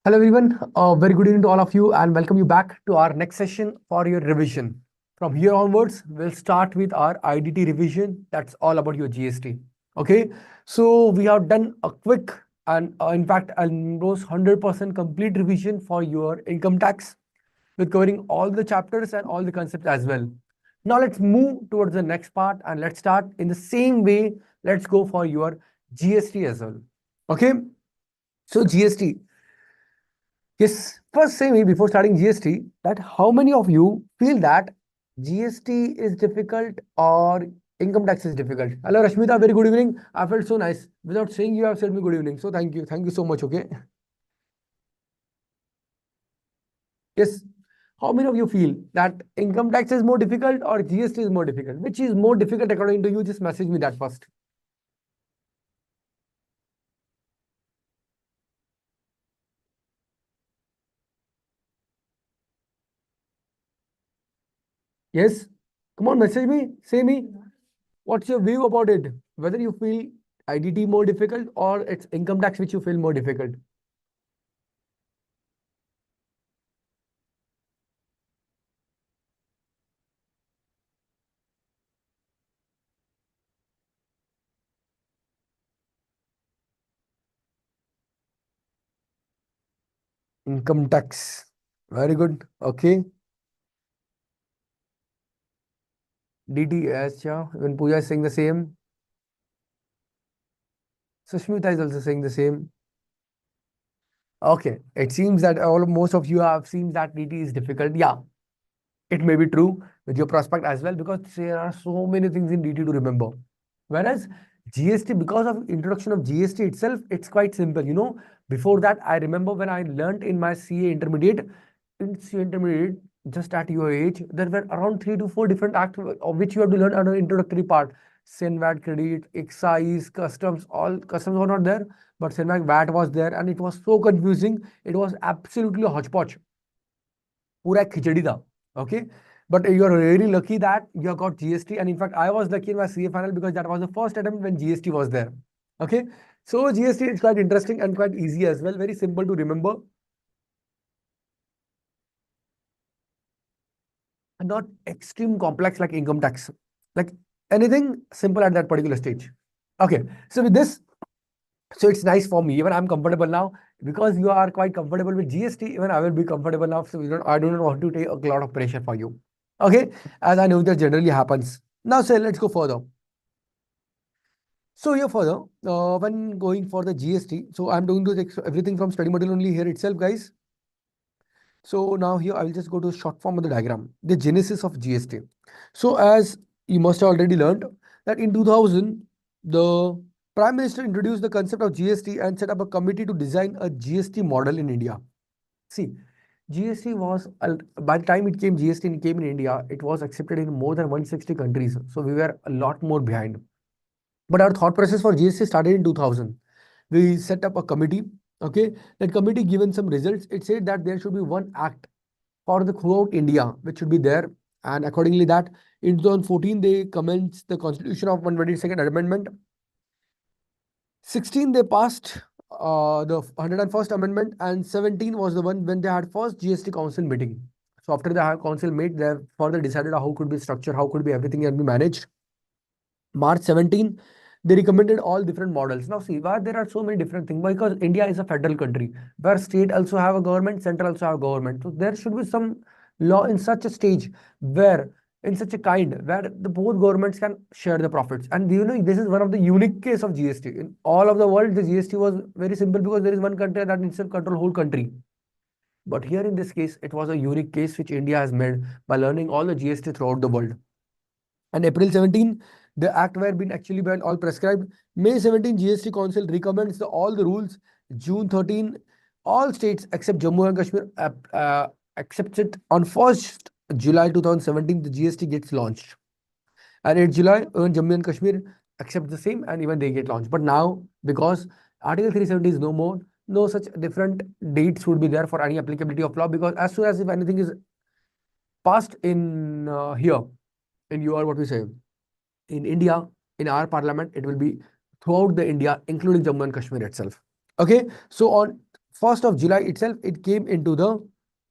Hello, everyone. Very good evening to all of you, and welcome you back to our next session for your revision. From here onwards, we'll start with our IDT revision. That's all about your GST. Okay, so we have done a quick and, in fact, almost 100% complete revision for your income tax with covering all the chapters and all the concepts as well. Now, let's move towards the next part and let's start in the same way. Let's go for your GST as well. Okay, so GST. Yes, first say me before starting GST that how many of you feel that GST is difficult or income tax is difficult? Hello, Rashmita, very good evening. I felt so nice. Without saying you have said me good evening. So thank you. Thank you so much. Okay. Yes. How many of you feel that income tax is more difficult or GST is more difficult? Which is more difficult according to you? Just message me that first. Yes. Come on, message me. Say me. What's your view about it? Whether you feel IDT more difficult or it's income tax which you feel more difficult? Income tax. Very good. Okay. DTS, yeah. Even Pooja is saying the same. Sushmita is also saying the same. Okay. It seems that most of you have seen that DT is difficult. Yeah, it may be true with your prospect as well because there are so many things in DT to remember. Whereas GST, because of introduction of GST itself, it's quite simple. Before that, I remember when I learned in my CA intermediate, just at your age, there were around 3 to 4 different acts of which you have to learn under introductory part. Senvat credit, excise, customs, all customs were not there, but Senvat VAT was there, and it was so confusing. It was absolutely a hodgepodge. पूरा एक खिचड़ी था. Okay, but you are really lucky that you have got GST, and in fact I was lucky in my CA final because that was the first attempt when GST was there. Okay, so GST is quite interesting and quite easy as well, very simple to remember and not extreme complex like income tax, like anything simple at that particular stage. Okay, so with this, so it's nice for me, even I'm comfortable now because you are quite comfortable with GST. Even I will be comfortable now, so I do not want to take a lot of pressure for you. Okay, as I know that generally happens. Now, say let's go further. So here further, when going for the GST, so I'm doing to everything from study model only here itself, guys. So now here I will just go to short form of the diagram, the genesis of GST. So as you must have already learned that in 2000, the Prime Minister introduced the concept of GST and set up a committee to design a GST model in India. See, GST was, by the time it came, GST came in India, it was accepted in more than 160 countries. So we were a lot more behind. But our thought process for GST started in 2000. We set up a committee. Okay, that committee given some results. It said that there should be one act for the throughout India, which should be there. And accordingly, that in 2014 they commenced the Constitution of 122nd Amendment. 16 they passed the 101st Amendment, and 17 was the one when they had first GST Council meeting. So after the council met, they further decided how could be structured, how could be everything can be managed. March 17, they recommended all different models. Now see, why there are so many different things? Because India is a federal country where state also have a government, central also have a government. So there should be some law in such a stage where in such a kind where the both governments can share the profits. And this is one of the unique case of GST. In all of the world, the GST was very simple because there is one country that needs to control whole country. But here in this case, it was a unique case which India has made by learning all the GST throughout the world. And April 17, the act were been actually been all prescribed. May 17, GST Council recommends all the rules. June 13, all states except Jammu and Kashmir accepts it. On 1st July 2017, the GST gets launched. And 8 July, Jammu and Kashmir accept the same and even they get launched. But now, because Article 370 is no more, no such different dates would be there for any applicability of law, because as soon as if anything is passed in here, in your, what we say, in India, in our parliament, it will be throughout the India, including Jammu and Kashmir itself. Okay, so on 1st of July itself, it came into the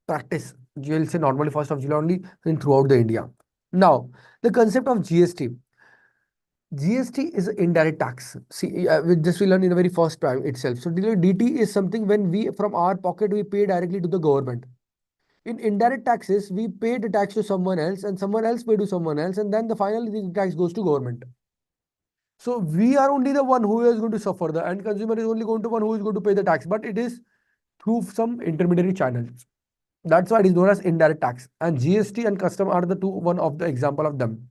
practice. You'll say normally 1st of July only in throughout the India. Now, the concept of GST. GST is indirect tax. See, with this we learn in the very first time itself. So DT is something when we from our pocket we pay directly to the government. In indirect taxes, we pay the tax to someone else, and someone else pay to someone else, and then the final the tax goes to government. So we are only the one who is going to suffer. The end consumer is only going to one who is going to pay the tax, but it is through some intermediary channels. That's why it is known as indirect tax. And GST and custom are the two one of the example of them.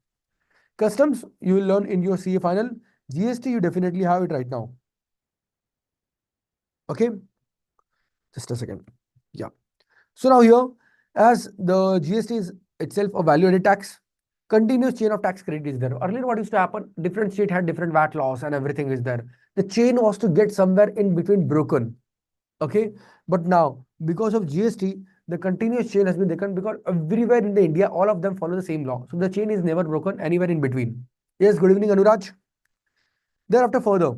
Customs you will learn in your CA final. GST you definitely have it right now. Okay, just a second. Yeah. So now here, as the GST is itself a value-added tax, continuous chain of tax credit is there. Earlier, what used to happen? Different state had different VAT laws and everything is there. The chain was to get somewhere in between broken. Okay, but now because of GST, the continuous chain has been taken because everywhere in the India, all of them follow the same law. So the chain is never broken anywhere in between. Yes, good evening, Anuraj. Thereafter, further.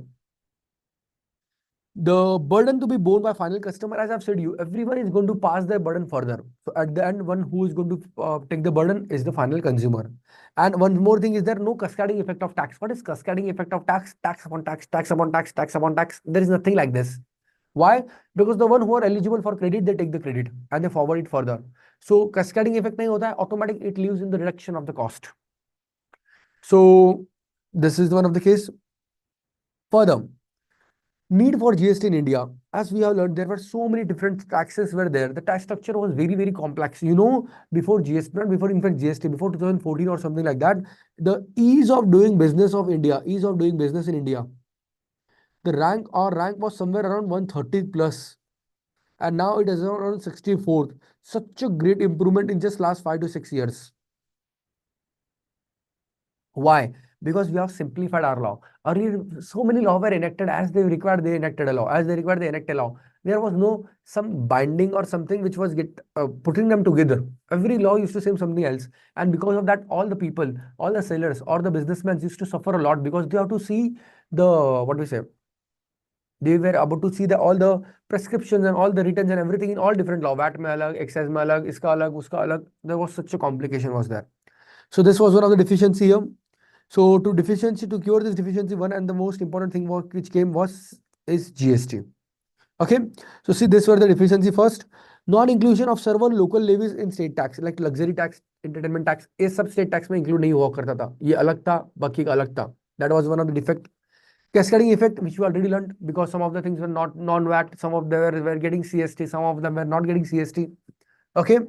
The burden to be borne by final customer, as I've said you, everyone is going to pass their burden further. So at the end, one who is going to take the burden is the final consumer. And one more thing is there no cascading effect of tax. What is cascading effect of tax? Tax upon tax, tax upon tax, tax upon tax. There is nothing like this. Why? Because the one who are eligible for credit, they take the credit and they forward it further. So cascading effect nahi hota hai, automatic it leaves in the reduction of the cost. So this is one of the case. Further, need for GST in India. As we have learned, there were so many different taxes were there. The tax structure was very, very complex. You know, before GST, not before in fact GST, before 2014 or something like that, the ease of doing business of India, ease of doing business in India, the rank, our rank was somewhere around 130 plus. And now it is around 64th. Such a great improvement in just last 5 to 6 years. Why? Because we have simplified our law. Earlier, so many laws were enacted as they required, they enacted a law. As they required, they enacted a law. There was no some binding or something which was putting them together. Every law used to say something else. And because of that, all the people, all the sellers or the businessmen used to suffer a lot because they have to see the, what we say, they were able to see the all the prescriptions and all the returns and everything in all different law. VAT mein alag, excise mein alag, iska alag, uska alag. There was such a complication was there. So this was one of the deficiency here. So to cure this deficiency, one and the most important thing which came is GST. Okay. So see, this were the deficiency first. Non-inclusion of certain local levies in state tax like luxury tax, entertainment tax. ये सब state tax में include नहीं हुआ करता था. ये अलग था, बाकी का अलग था. That was one of the defect. Cascading effect, which we already learned, because some of the things were not non-VAT, some of them were getting CST, some of them were not getting CST. Okay.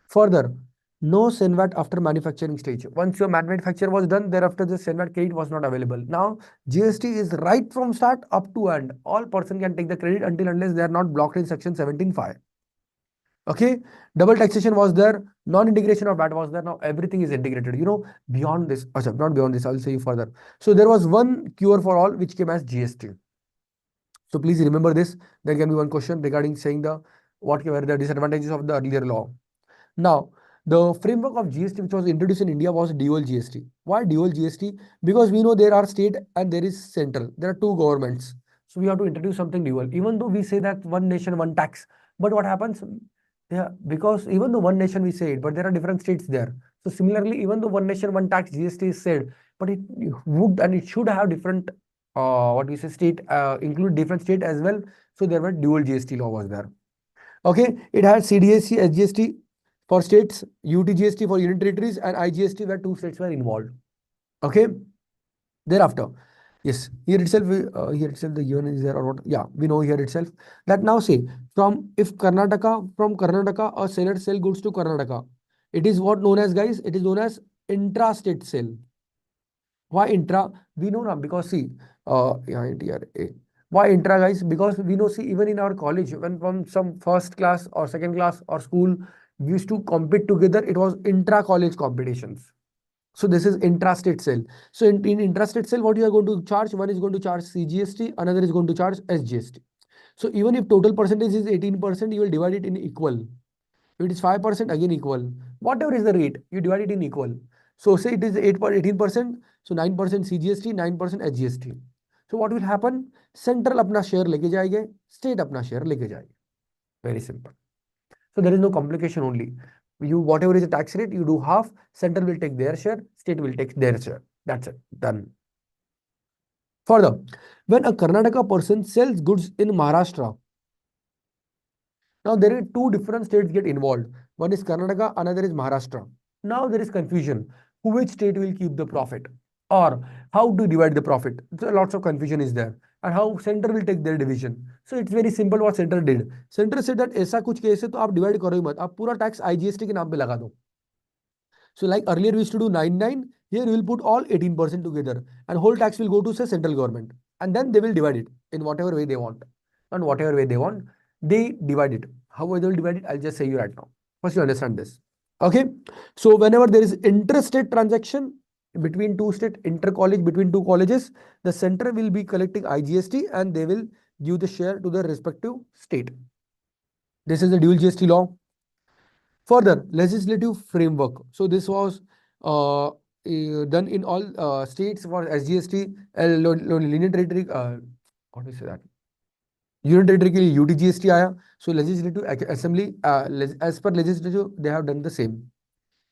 Further, no SENVAT after manufacturing stage. Once your manufacture was done, thereafter the SENVAT credit was not available. Now, GST is right from start up to end. All person can take the credit until unless they are not blocked in section 17(5). Okay, double taxation was there, non-integration of VAT was there. Now everything is integrated. You know, beyond this, not beyond this, I'll say you further. So there was one cure for all, which came as GST. So please remember this. There can be one question regarding saying what were the disadvantages of the earlier law. Now, the framework of GST which was introduced in India was dual GST. Why dual GST? Because we know there are state and there is central. There are two governments. So we have to introduce something dual. Even though we say that one nation, one tax. But what happens? Yeah, because even though one nation we say it, but there are different states there. So similarly, even though one nation, one tax GST is said, but it would and it should have different, what we say, state, include different state as well. So there were dual GST law was there. Okay, it had CDST, SGST for states, UTGST for union territories, and IGST where two states were involved. Okay, thereafter. Yes, here itself, the UN is there or what? Yeah, we know here itself that now say from Karnataka, a seller sell goods to Karnataka. It is what known as, guys, it is known as intra-state sale. Why intra? We know now because see, why intra, guys? Because we know, see, even in our college, when from some first class or second class or school, we used to compete together. It was intra-college competitions. So this is intrastate sale. So in intrastate sale, what you are going to charge? One is going to charge CGST, another is going to charge SGST. So even if total percentage is 18%, you will divide it in equal. If it is 5%, again equal. Whatever is the rate, you divide it in equal. So say it is 18%, so 9% CGST, 9% SGST. So what will happen? Central अपना share लेके जाएंगे, state अपना share लेके जाएंगे. Very simple. So there is no complication only. You whatever is the tax rate, you do half, center will take their share, state will take their share. That's it. Done. Further, when a Karnataka person sells goods in Maharashtra, now there are two different states get involved. One is Karnataka, another is Maharashtra. Now there is confusion. Which state will keep the profit? Or how to divide the profit? So lots of confusion is there. And how center will take their division. So it's very simple what center did. Center said that ऐसा कुछ case है तो आप divide करो ही मत, आप पूरा tax IGST के नाम पे लगा दो. So like earlier we used to do 99, here we will put all 18% together and whole tax will go to say central government and then they will divide it in whatever way they want. And whatever way they want, they divide it. How they will divide it, I'll just say you right now. First you understand this. Okay. So whenever there is interstate transaction between two state, inter-college between two colleges, the center will be collecting IGST and they will give the share to the respective state. This is the dual GST law. Further, legislative framework. So this was done in all states for SGST, Union Territory. What do you say that? Union Territory के लिए UTGST आया. So legislative assembly, as per legislative, they have done the same.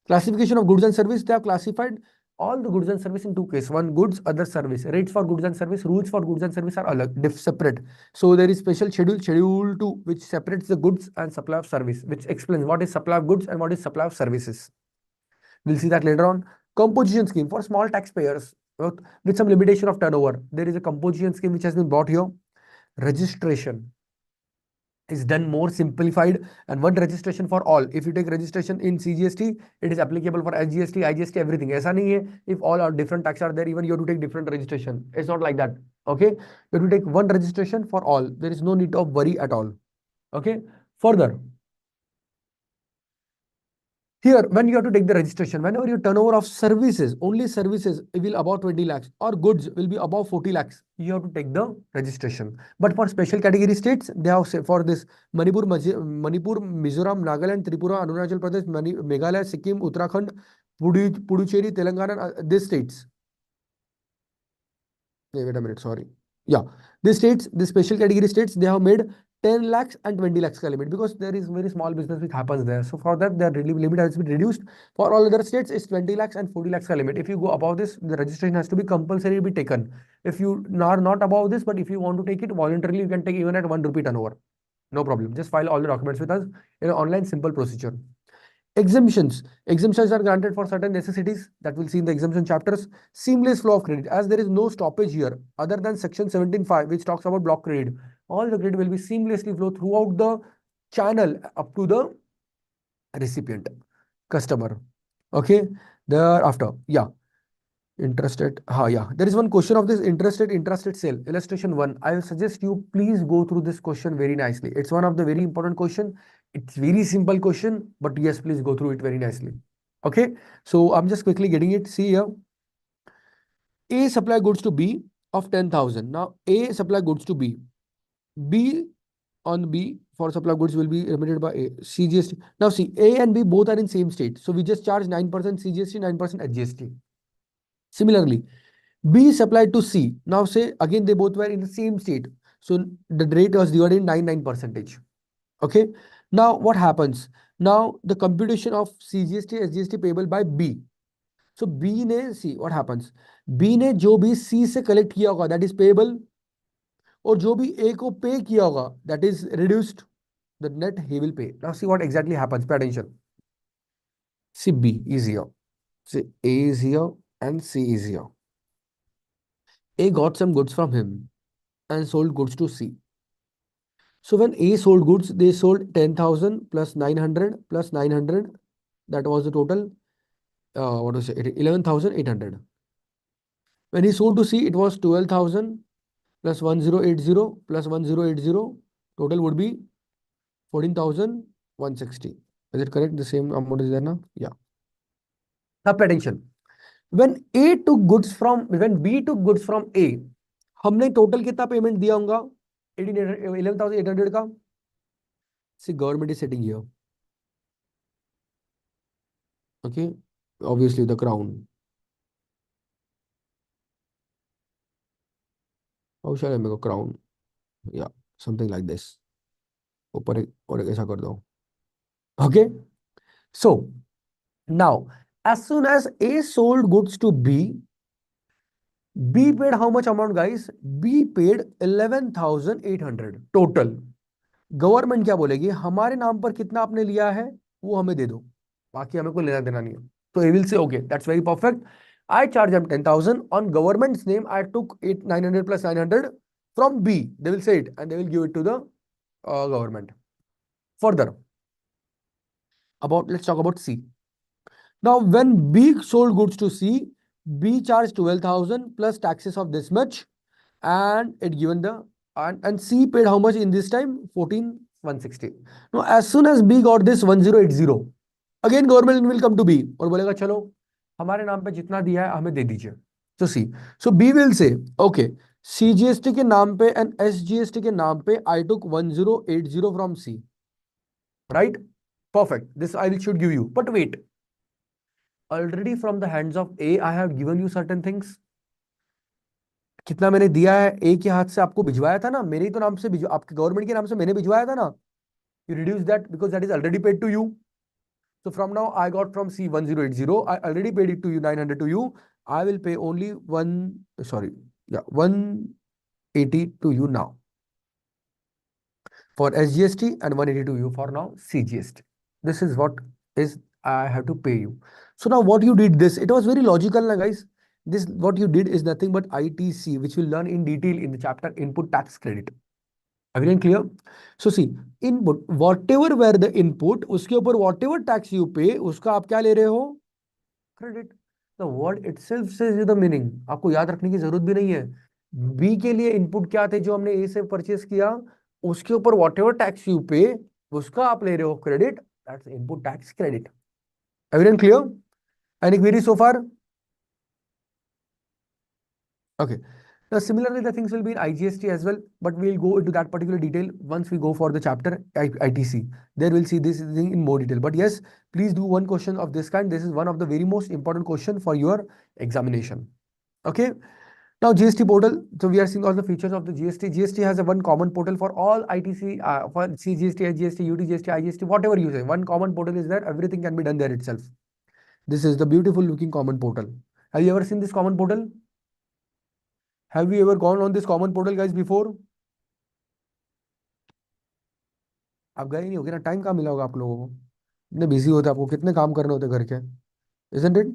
Classification of goods and service. They have classified all the goods and service in two cases. One goods, other service. Rates for goods and service, rules for goods and service are separate. So there is special schedule 2, which separates the goods and supply of service, which explains what is supply of goods and what is supply of services. We'll see that later on. Composition scheme for small taxpayers with some limitation of turnover. There is a composition scheme which has been brought here. Registration is done more simplified and one registration for all. If you take registration in CGST, it is applicable for SGST, IGST, everything. ऐसा नहीं है, if all are different tax are there, even you have to take different registration. It's not like that. Okay, you have to take one registration for all. There is no need of worry at all. Okay, further. Here, when you have to take the registration, whenever your turnover of services, only services will above 20 lakhs or goods will be above 40 lakhs, you have to take the registration. But for special category states, they have for this Manipur, Mizoram, Nagaland, Tripura, Arunachal Pradesh, Meghalaya, Sikkim, Uttarakhand, Puducherry, Telangana, these states. Wait a minute, sorry. Yeah, these states, the special category states, they have made 10 lakhs and 20 lakhs ka limit because there is very small business which happens there. So for that, the limit has been reduced. For all other states, it's 20 lakhs and 40 lakhs ka limit. If you go above this, the registration has to be compulsory be taken. If you are not above this, but if you want to take it voluntarily, you can take even at 1 rupee turnover. No problem. Just file all the documents with us in an online simple procedure. Exemptions. Exemptions are granted for certain necessities that we'll see in the exemption chapters. Seamless flow of credit. As there is no stoppage here, other than section 17.5, which talks about block credit, all the credit will be seamlessly flow throughout the channel up to the recipient, customer. Okay. Thereafter, yeah. Interested. Yeah. There is one question of this interested sale. Illustration 1. I suggest you please go through this question very nicely. It's one of the very important question. It's very simple question, but yes, please go through it very nicely. Okay. So I'm just quickly getting it. See here. A supply goods to B of 10,000. Now A supply goods to B. B on B for supply goods will be remitted by A. CGST. Now see, A and B both are in same state. So we just charge 9% CGST, 9% HGST. Similarly, B supplied to C. Now say again they both were in the same state. So the rate was divided in 9%. Okay. Now what happens? Now the computation of CGST, SGST payable by B. So B ने see what happens? B ने जो भी C से collect किया होगा that is payable और जो भी A को pay किया होगा that is reduced. The net he will pay. Now see what exactly happens. Pay attention. See B is here. See A is here and C is here. A got some goods from him and sold goods to C. So when A sold goods, they sold 10,000 plus 900 plus 900. That was the total. What was it? 11,800. When he sold to C, it was 12,000 plus 1080 plus 1080. Total would be 14,160. Is it correct? The same amount is there now? Yeah. Now pay attention. When B took goods from A, हमने total कितना payment दिया होगा? 11,800 का. See, government is sitting here. Okay. Obviously the crown. How shall I make a crown? Yeah, something like this. ऊपर एक और एक ऐसा कर दो. Okay. So now, as soon as A sold goods to B paid how much amount, guys? B paid 11,800 total. Government क्या बोलेगी, हमारे नाम पर कितना आपने लिया है वो हमें दे दो, बाकी हमें कोई लेना देना नहीं है. तो he will say, okay, that's very perfect. I charge them 10,000 on government's name. I took 900 plus 900 from B. They will say it and they will give it to the government. Further, let's talk about C. Now, when B sold goods to C, B charged 12,000 plus taxes of this much, and it given the and C paid how much in this time? 14,160. Now, as soon as B got this 1080, again government will come to B और बोलेगा चलो हमारे नाम पे जितना दिया है हमें दे दीजिए. So C. So B will say, okay, CGST के नाम पे and SGST के नाम पे I took 1080 from C. Right? Perfect. This I should give you. But wait. Already from the hands of A, I have given you certain things. कितना मैंने दिया है ए के हाथ से आपको भिजवाया था ना, मेरे ही तो नाम से आपके गवर्नमेंट के नाम से मैंने भिजवाया था ना. You reduce that because that is already paid to you. So from now I got from C 1080. I already paid it to you 900 to you. I will pay only 180 to you now for SGST and 180 to you for now CGST. This is what is I have to pay you. So now what you did this, it was very logical, na guys. This what you did is nothing but ITC, which we'll learn in detail in the chapter Input Tax Credit. Everything clear? So see, input, whatever were the input, उसके ऊपर whatever tax you pay, उसका आप क्या ले रहे हो? Credit. The word itself says you the meaning. आपको याद रखने की जरूरत भी नहीं है. B के लिए इनपुट क्या थे जो हमने A से परचेस किया, उसके ऊपर whatever tax you pay, उसका आप ले रहे हो credit. That's input tax credit. Everything clear? Any queries so far? Okay. Now, similarly, the things will be in IGST as well, but we'll go into that particular detail once we go for the chapter ITC. There we'll see this thing in more detail. But yes, please do one question of this kind. This is one of the very most important question for your examination. Okay. Now, GST portal. So we are seeing all the features of the GST. GST has a one common portal for all ITC, for CGST, SGST, UTGST, IGST, whatever you say. One common portal is there. Everything can be done there itself. This is the beautiful looking common portal. Have you ever seen this common portal? Have you ever gone on this common portal, guys, before? आप गए नहीं होगे ना, time कहाँ मिला होगा आप लोगों को, इतने बिजी होते आपको, कितने काम करने होते घर के, isn't it?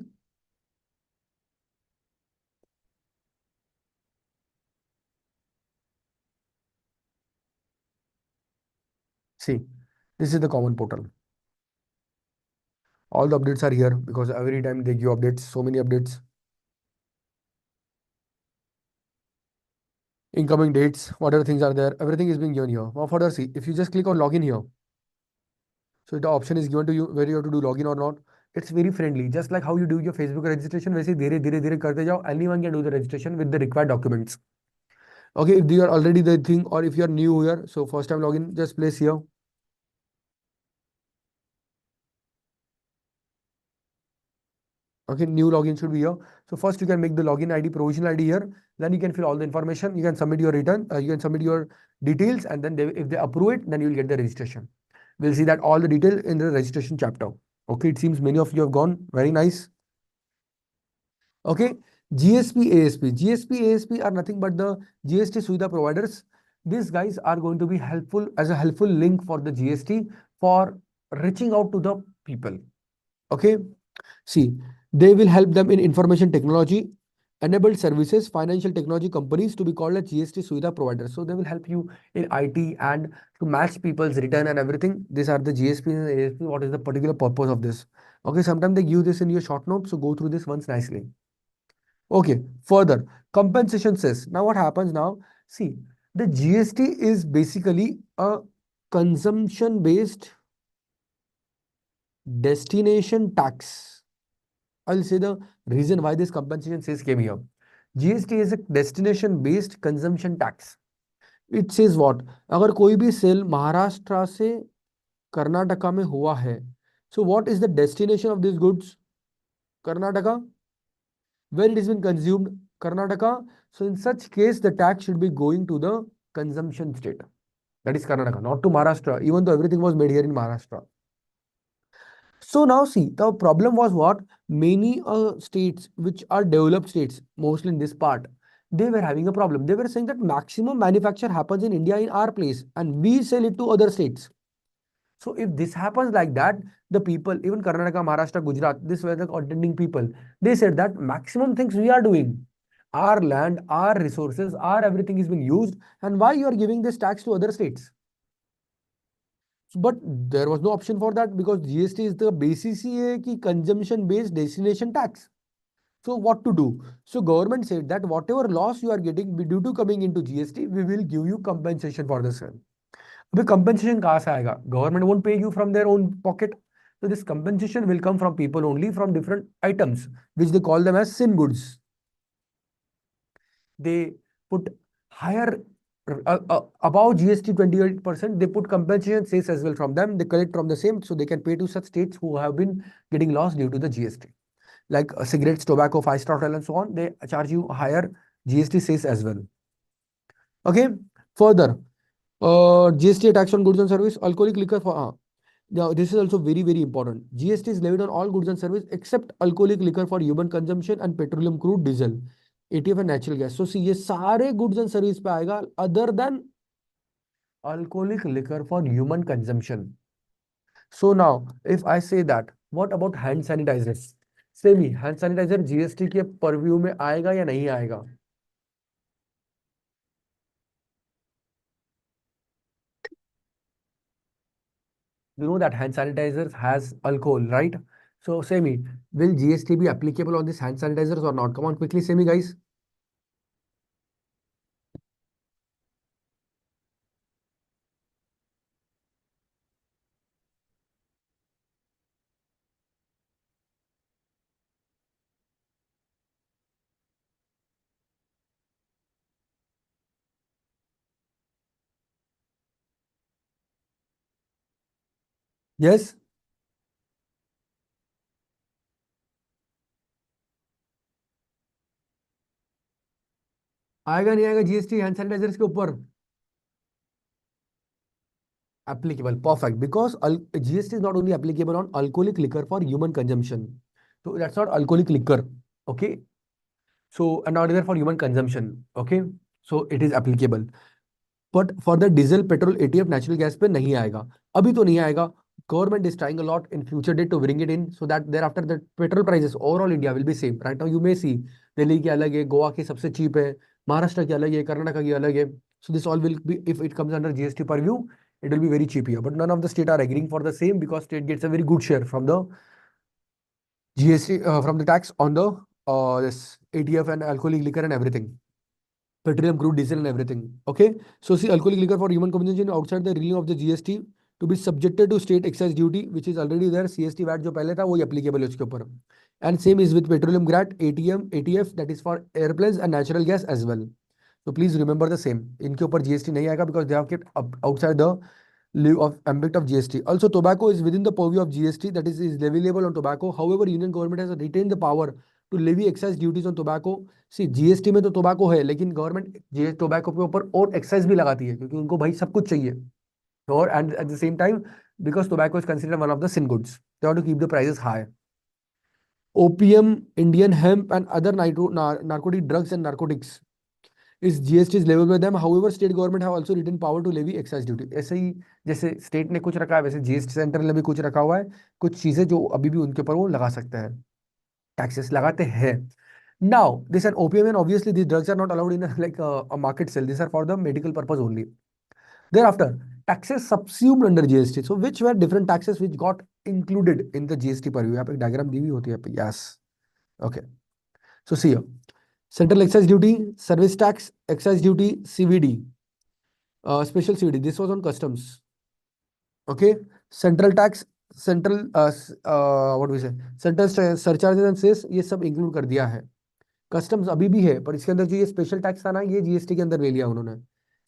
See, this is the common portal. All the updates are here because every time they give updates, so many updates. Incoming dates, whatever things are there, everything is being given here. Now further see, if you just click on login here, so the option is given to you whether you have to do login or not. It's very friendly, just like how you do your Facebook registration. वैसे धीरे धीरे धीरे करते जाओ. Anyone can do the registration with the required documents. Okay, if you are already the thing or if you are new here, so first time login, just place here. Okay, new login should be here. So first you can make the login ID, provisional ID here. Then you can fill all the information. You can submit your return. You can submit your details, and then if they approve it, then you will get the registration. We'll see that all the detail in the registration chapter. Okay, it seems many of you have gone. Very nice. Okay, GSP, ASP. GSP, ASP are nothing but the GST Suvidha providers. These guys are going to be helpful as a helpful link for the GST for reaching out to the people. Okay, see, they will help them in information technology, enabled services, financial technology companies to be called as GST Suvidha providers. So they will help you in IT and to match people's return and everything. These are the GSP and ASP. What is the particular purpose of this? Okay, sometimes they give this in your short notes, so go through this once nicely. Okay, further, compensation cess. Now what happens now? See, the GST is basically a consumption-based destination tax. I'll say the reason why this compensation cess came here. GST is a destination-based consumption tax. It says what? अगर कोई भी cell Maharashtra से कर्नाटका में हुआ है, so what is the destination of these goods? Karnataka. Where it has been consumed? Karnataka. So in such case, the tax should be going to the consumption state. That is Karnataka, not to Maharashtra, even though everything was made here in Maharashtra. So now see, the problem was what? Many states which are developed states, mostly in this part, they were having a problem. They were saying that maximum manufacture happens in India in our place and we sell it to other states. So if this happens like that, the people, even Karnataka, Maharashtra, Gujarat, this were the contending people. They said that maximum things we are doing. Our land, our resources, our everything is being used. And why you are giving this tax to other states? But there was no option for that because GST is the BCCA ki consumption based destination tax. So what to do? So government said that whatever loss you are getting due to coming into GST, we will give you compensation for the same. The compensation कहाँ से आएगा? Government won't pay you from their own pocket. So this compensation will come from people only from different items, which they call them as sin goods. They put higher above GST 28%, they put compensation sales as well from them. They collect from the same, so they can pay to such states who have been getting lost due to the GST. Like cigarettes, tobacco, five-star hotel, and so on, they charge you higher GST sales as well. Okay, further, GST tax on goods and service, alcoholic liquor for. Now, this is also very, very important. GST is levied on all goods and services except alcoholic liquor for human consumption and petroleum crude diesel, ATF and natural gas. So see, ये सारे goods and service पे आएगा other than alcoholic liquor for human consumption. So now, if I say that, what about hand sanitizers? Say me, hand sanitizer GST के purview में आएगा या नहीं आएगा? You know that hand sanitizers has alcohol, right? So say me, will GST be applicable on this hand sanitizers or not? Come on, quickly say me, guys. Yes, आएगा नहीं आएगा GST hand sanitizers के ऊपर? Applicable, perfect, because GST is not only applicable on alcoholic liquor for human consumption. So that's not alcoholic liquor, okay? So and not either for human consumption, okay? So it is applicable. But for the diesel petrol ATF natural gas पे नहीं आएगा, अभी तो नहीं आएगा. Government is trying a lot in future date to bring it in so that there after the petrol prices overall India will be same. Right now you may see Delhi की अलग है, गोवा की सबसे चीप है, महाराष्ट्र की अलग है, कर्नाटक की अलग है. So this all will be if it comes under GST purview, it will be very cheap here, but none of the state are agreeing for the same because state gets a very good share from the GST, from the tax on the this ATF and alcoholic liquor and everything, petroleum, crude, diesel, and everything. Okay. So see, alcoholic liquor for human consumption outside the ruling of the GST to be subjected to state excise duty, which is already there. CST VAT जो पहले था वही applicable है उसके ऊपर. And same is with petroleum grat, ATM, ATF, that is for airplanes and natural gas as well. So please remember the same. इनके ऊपर GST नहीं आएगा because they have kept outside the of ambit of GST. Also, tobacco is within the purview of GST, that is leviable on tobacco. However, Union government has retained the power to levy excise duties on tobacco. See GST में तो tobacco है, लेकिन government tobacco के ऊपर और excise भी लगाती है क्योंकि उनको भाई सब कुछ चाहिए. और and at the same time because tobacco is considered one of the sin goods, they want to keep the prices high. Opium, Indian hemp and other narcotic drugs and narcotics is GST is level by them. However state government have also retain power to levy excise duty. ऐसे ही जैसे state ने कुछ रखा है वैसे GST centre ने भी कुछ रखा हुआ है, कुछ चीजें जो अभी भी उनके ऊपर वो लगा सकते हैं, टैक्सेस लगाते हैं. Now, this an opium and obviously these drugs are not allowed in a market sale. These are for the medical purpose only. Thereafter, taxes subsumed under GST. So which were different taxes which got included in the GST purview? यहाँ पे diagram दी हुई होती है यहाँ पे. Yes. Okay. So see here. Central excise duty, service tax, excise duty, CVD, special CVD. This was on customs. Okay. Central tax, central what do we say? Central surcharges and cess ये सब include कर दिया है. Customs अभी भी है पर इसके अंदर जो ये स्पेशल टैक्स था ना ये जीएसटी के अंदर ले लिया उन्होंने.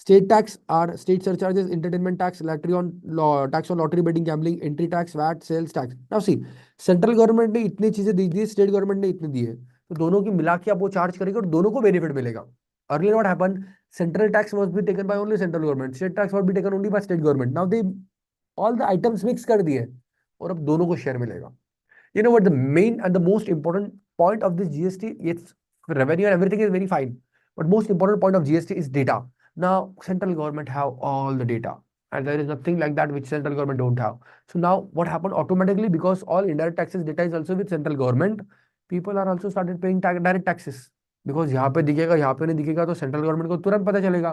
State tax are state surcharges, entertainment tax, lottery on tax on lottery betting gambling, entry tax, VAT, sales tax. Now see, central government ने इतनी चीजें दी दी, स्टेट गवर्नमेंट ने इतनी दी है, तो दोनों की मिला के आप वो चार्ज करेंगे और दोनों को बेनिफिट मिलेगा. Earlier, what happened? Central tax must be taken by only central government. State tax must be taken only by state government. Now they all the items mix कर दिए और अब दोनों को share मिलेगा. You know what the main and the most important point of this GST? It's revenue and everything is very fine, but most important point of GST is data. Now central government have all the data, and there is nothing like that which central government don't have. So now what happened automatically, because all indirect taxes data is also with central government, people are also started paying direct taxes. Because यहाँ पे दिखेगा यहाँ पे नहीं दिखेगा तो central government को तुरंत पता चलेगा.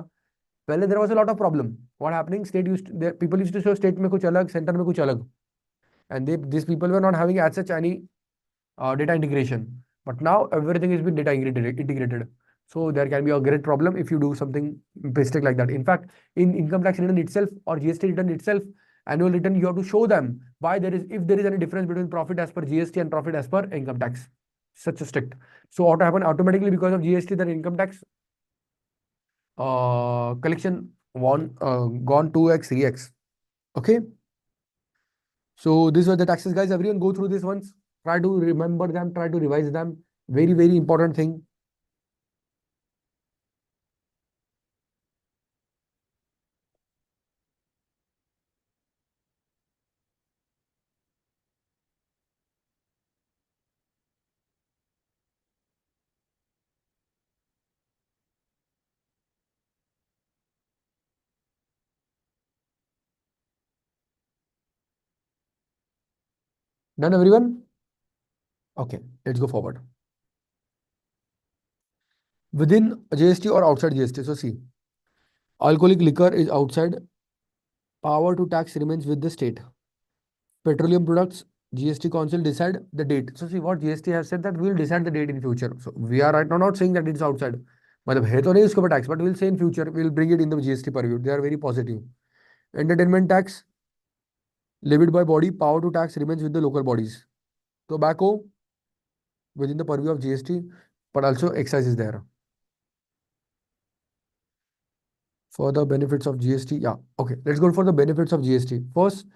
पहले there was a lot of problem. What happening, state used people used to show state में कुछ अलग, सेंटर में कुछ अलग, and these people were not having as such any data integration. But now everything is been data integrated. So there can be a great problem if you do something mistake like that. In fact, in income tax return itself or GST return itself, annual return, you have to show them why there is, if there is any difference between profit as per GST and profit as per income tax. Such a strict. So what happen automatically because of GST, that income tax collection gone 2x 3x. Okay. So these were the taxes, guys. Everyone go through this once. Try to remember them. Try to revise them. Very, very important thing. Done, everyone? Okay, let's go forward. Within GST or outside GST? So see, alcoholic liquor is outside. Power to tax remains with the state. Petroleum products, GST Council decide the date. So see what GST has said, that we will decide the date in future. So we are right now not saying that it's outside. मतलब है तो नहीं उसके ऊपर tax, but we'll say in future we'll bring it in the GST purview. They are very positive. Entertainment tax levied by body, power to tax remains with the local bodies. Tobacco within the purview of GST, but also excise is there. For the benefits of GST, yeah, okay, let's go for the benefits of GST. First,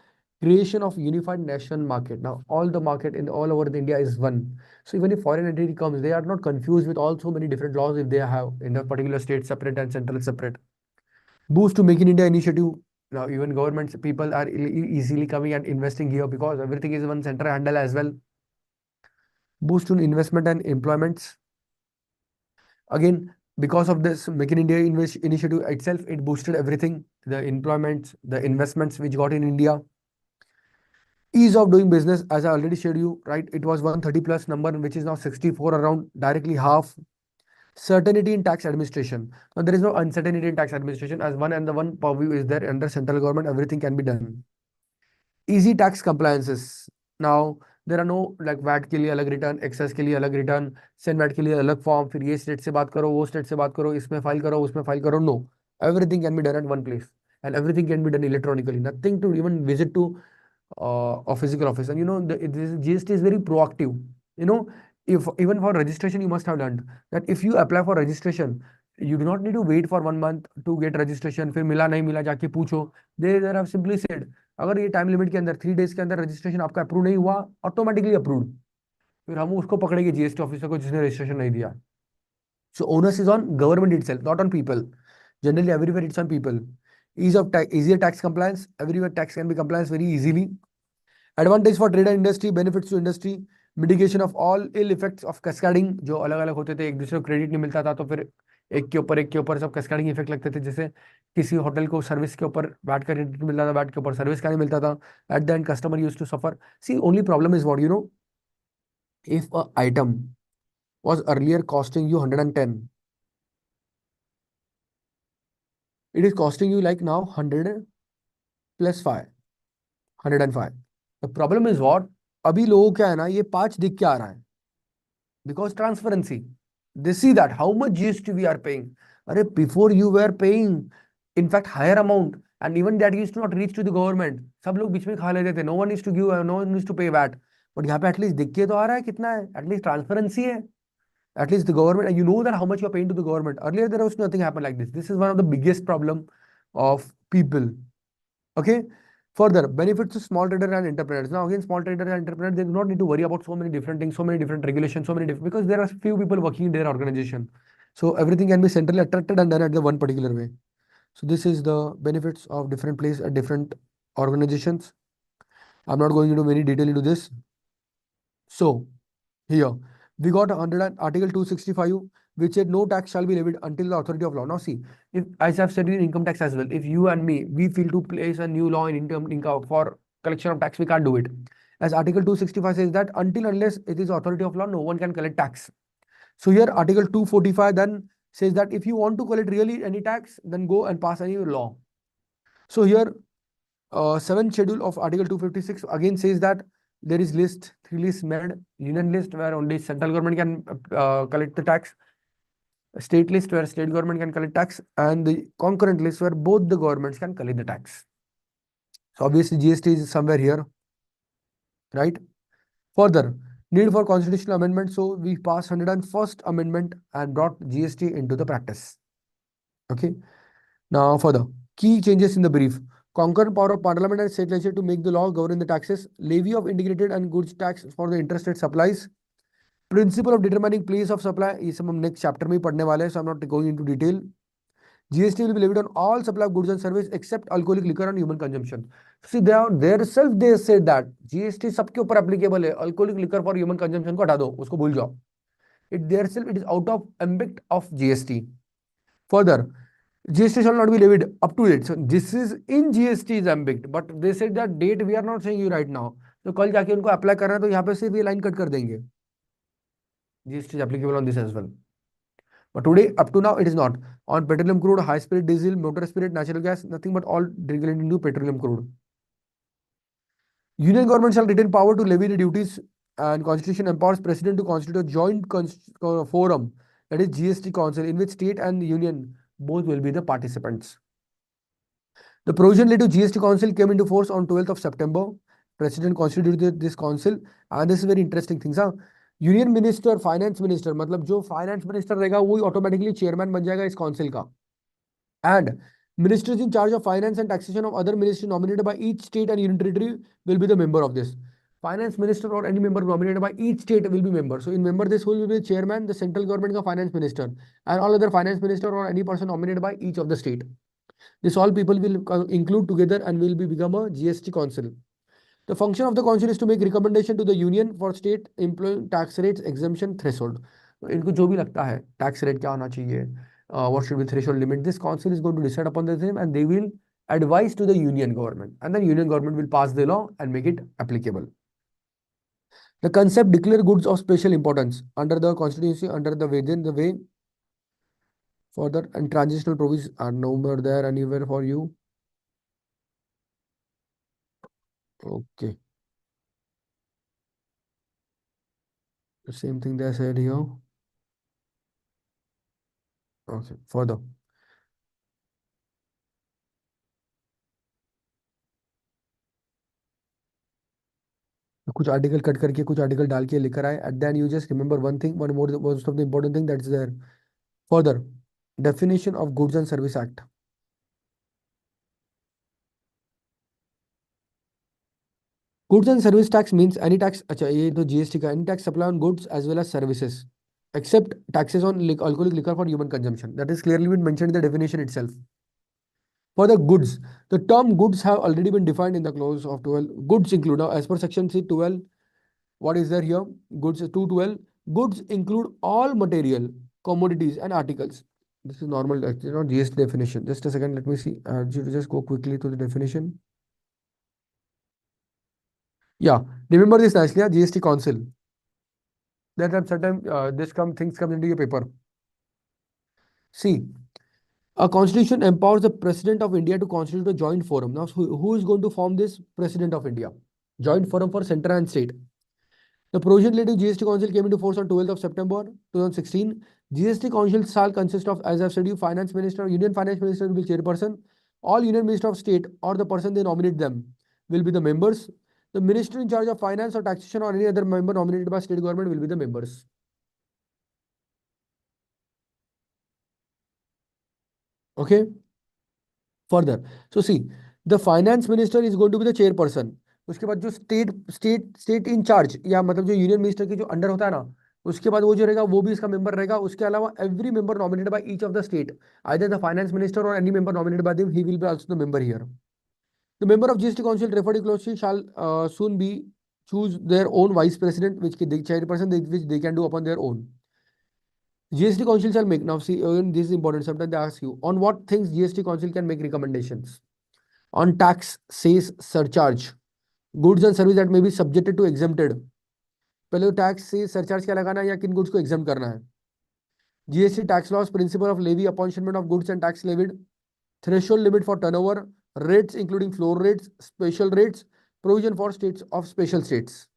creation of unified national market. Now all the market in all over the India is one. So even if foreign entity comes, they are not confused with all so many different laws if they have in a particular state separate and central separate. Boost to Make in India initiative. Now even governments people are easily coming and investing here because everything is one center handle as well. Boost to investment and employments. Again, because of this Make in India initiative itself, it boosted everything, the employments, the investments which got in India. Ease of doing business, as I already showed you, right? It was 130 plus number, which is now 64, around directly half. Certainty in tax administration. Now there is no uncertainty in tax administration, as one and the one purview is there under central government, everything can be done. Easy tax compliances. Now there are no like VAT के लिए अलग return, access के लिए अलग return, Sen VAT के लिए अलग form, फिर ये स्टेट से बात करो, वो स्टेट से बात करो, इसमें फाइल करो, उसमें फाइल करो. No, everything can be done at one place and everything can be done electronically. Nothing to even visit to a physical office. And you know this GST is very proactive. You know, if even for registration you must have learned that if you apply for registration, you do not need to wait for 1 month to get registration. फिर मिला नहीं मिला जाके पूछो. They have simply said अगर ये time limit के अंदर 3 days के अंदर रजिस्ट्रेशन आपका अप्रूव नहीं हुआ, ऑटोमेटिकली अप्रूव्ड. फिर हम उसको पकड़ेंगे जीएसटी ऑफिसर को जिसने रजिस्ट्रेशन नहीं दिया. So onus is on government itself, not on people. Generally, everywhere it's on people. Ease of tax, easier tax compliance. Everywhere tax can be compliance very easily. Advantage for trade and industry, benefits to industry, mitigation of all ill effects of cascading. जो अलग अलग होते थे, एक दूसरे को credit नहीं मिलता था तो फिर एक के ऊपर सब कैस्केडिंग इफेक्ट लगते थे. जैसे किसी होटल को सर्विस के ऊपर बैठ कर क्रेडिट मिलता था, बैठ के ऊपर सर्विस का नहीं मिलता था. At the end customer use to suffer. See only problem is what, you know, if a item was earlier costing you 110, it is costing you like now 100 plus 5, 105. The problem is what, अभी लोगों क्या है ना, ये 5 दिख के आ रहा है because transparency. They see that how much GST we are paying. Arre, before you were paying in fact higher amount and even that used to not reach to the government. सब लोग बीच में खा लेते थे. No one is to give, no one is to pay VAT. But यहाँ पे at least दिख के तो आ रहा है कितना है, एटलीस्ट ट्रांसपेरेंसी है. At least the government, and you know that how much you're paying to the government. Earlier, there was nothing happened like this. This is one of the biggest problem of people. Okay. Further, benefits to small trader and entrepreneurs. Now, again, small trader and entrepreneur, they do not need to worry about so many different things, so many different regulations, so many different, because there are few people working in their organization. So everything can be centrally attracted and done at the one particular way. So this is the benefits of different place at different organizations. I'm not going into many detail into this. So here we got 100 and Article 265, which said no tax shall be levied until the authority of law. Now see, if as I've said in income tax as well, if you and me we feel to place a new law in income for collection of tax, we can't do it. As Article 265 says that until unless it is authority of law, no one can collect tax. So here Article 245 then says that if you want to collect really any tax, then go and pass any law. So here seventh schedule of Article 256 again says that there is list, three lists made, union list where only central government can collect the tax, state list where state government can collect tax, and the concurrent list where both the governments can collect the tax. So obviously GST is somewhere here, right? Further, need for constitutional amendment. So we passed 101st amendment and brought GST into the practice. Okay. Now further, key changes in the brief. Concurrent power of parliament and state legislature to make the law govern the taxes, levy of integrated and goods tax for the interstate supplies, principle of determining place of supply, ये सब हम next chapter में ही पढ़ने वाले हैं, so I'm not going into detail. GST will be levied on all supply of goods and service except alcoholic liquor and human consumption. See, they self they said that GST सबके ऊपर applicable है, alcoholic liquor for human consumption को हटा दो, उसको भूल जाओ. It their self it is out of ambit of GST. Further, GST shall not be levied up to date. So this is in GST is ambiguous, but they said that date we are not saying you right now. तो कल जाके उनको apply करना है तो यहाँ पे सिर्फ ये लाइन कट कर देंगे. GST is applicable on this as well. But today, up to now, it is not. On petroleum crude, high spirit diesel, motor spirit, natural gas, nothing but all relating to petroleum crude. Union government shall retain power to levy the duties, and Constitution empowers President to constitute a joint forum, that is GST Council, in which state and union both will be the participants. The provision led to GST Council came into force on 12th of September. President constituted this council, and this is very interesting things. हाँ, union minister, finance minister, मतलब जो finance minister रहेगा वही automatically chairman बन जाएगा इस council का. And ministers in charge of finance and taxation of other ministry nominated by each state and union territory will be the member of this. Finance minister or any member nominated by each state will be member. So in member this will be the chairman, the central government का finance minister, and all other finance minister or any person nominated by each of the state. This all people will include together and will be become a GST council. The function of the council is to make recommendation to the union for state employee tax rates exemption threshold. इनको जो भी लगता है tax rate क्या होना चाहिए, what should be threshold limit, this council is going to decide upon the same and they will advise to the union government, and then union government will pass the law and make it applicable. The concept declare goods of special importance under the constitution under the within the way further and transitional provisions are no more there anywhere for you. Okay. The same thing they said here. Okay, further. कुछ article cut करके कुछ article डाल के लेकर आए. At then you just remember one thing, one more most of the important thing that is there. Further definition of goods and service act. Goods and service tax means any tax, अच्छा ये तो GST का, any tax supply on goods as well as services except taxes on alcoholic liquor for human consumption. That is clearly been mentioned in the definition itself. For the goods, the term goods have already been defined in the clause of 12. Goods include, now as per section C 12, what is there here? Goods 212. Goods include all material, commodities, and articles. This is normal, not GST definition. Just a second, let me see. Just go quickly to the definition. Yeah, remember this nicely, GST Council. That at certain things come into your paper. See, a constitution empowers the President of India to constitute a joint forum. Now, who is going to form this? President of India. Joint forum for central and state. The provision related to GST Council came into force on 12th of September 2016. GST Council shall consist of, as I've said, you finance minister, union finance minister will be chairperson. All union minister of state or the person they nominate them will be the members. The minister in charge of finance or taxation or any other member nominated by state government will be the members. Okay. Further, so see, the finance minister is going to be the chairperson. उसके बाद जो state in charge या मतलब जो union minister के जो under होता है ना, उसके बाद वो जो रहेगा वो भी इसका मेंबर रहेगा। उसके अलावा every member nominated by each of the state, either the finance minister और any member nominated by them, he will be also the member here. The member of GST council referred closely shall soon be choose their own vice president, which the chairperson which they can do upon their own. GST Council shall make, now see, this is important. Sometimes they ask you on what things GST Council can make recommendations. On tax, sales, surcharge, goods and service that may be subjected to exempted. पहले तो tax से surcharge क्या लगाना है या किन goods को exam करना है। GST tax laws, principle of levy, appointment of goods and tax levied, threshold limit for turnover, rates including floor rates, special rates, provision for states of special states,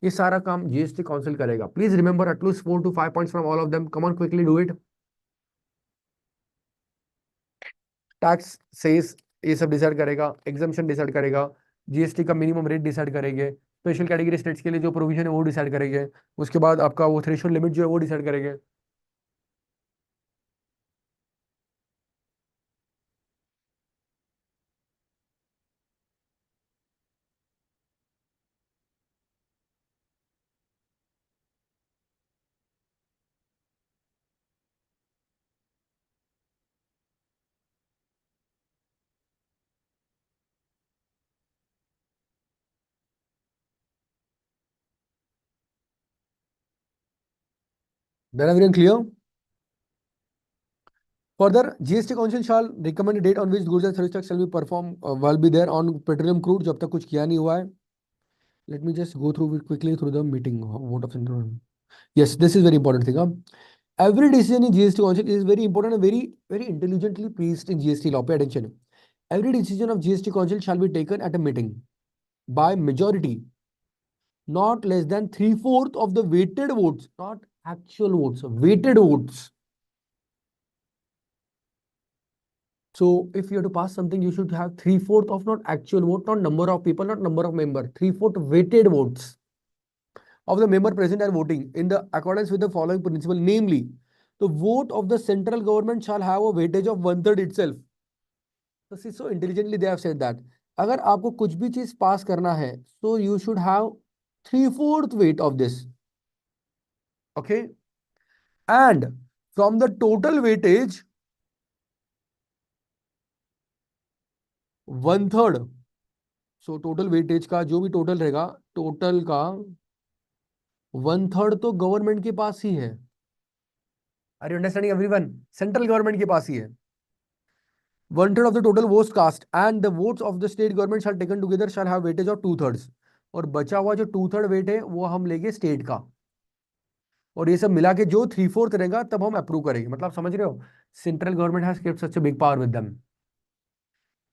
ये सारा काम जीएसटी काउंसिल करेगा। Please remember at least 4 to 5 points from all of them. Come on quickly do it. Tax cess ये सब decide करेगा, exemption decide करेगा, GST का minimum rate decide करेंगे, स्पेशल कैटेगरी स्टेट्स के लिए जो प्रोविजन है वो डिसाइड करेंगे, उसके बाद आपका वो थ्रेशोल्ड लिमिट जो है वो डिसाइड करेंगे। Then everyone clear? Further, GST Council shall recommend a date on which goods and service tax shall be performed will be there on petroleum crude जब तक कुछ किया नहीं हुआ है। Let me just go through it quickly through the meeting. Vote of central. Yes, this is very important thing. Every decision in GST Council is very important and very intelligently placed in GST law. Pay attention. Every decision of GST Council shall be taken at a meeting by majority, not less than three-fourth of the weighted votes, not actual votes, weighted votes. So if you have to pass something, you should have three-fourth of not actual vote, not number of people, not number of member, three-fourth weighted votes of the member present and voting in the accordance with the following principle, namely, the vote of the central government shall have a weightage of one-third itself. So see, so intelligently they have said that अगर आपको कुछ भी चीज पास करना है, so you should have three-fourth weight of this. Okay, and from the total weightage, one-third. So total weightage का जो भी टोटल रहेगा, टोटल का one-third तो गवर्नमेंट के पास ही है। Are you understanding everyone? Central government के पास ही है। One-third of the total votes cast and the votes of the state government shall taken together shall have weightage of two-thirds. और बचा हुआ जो टू-थर्ड वेट है वो हम लेंगे स्टेट का, और ये सब मिला के जो थ्री-फोर्थ रहेगा तब हम अप्रूव करेंगे। मतलब समझ रहे हो, central government has given such a big power with them.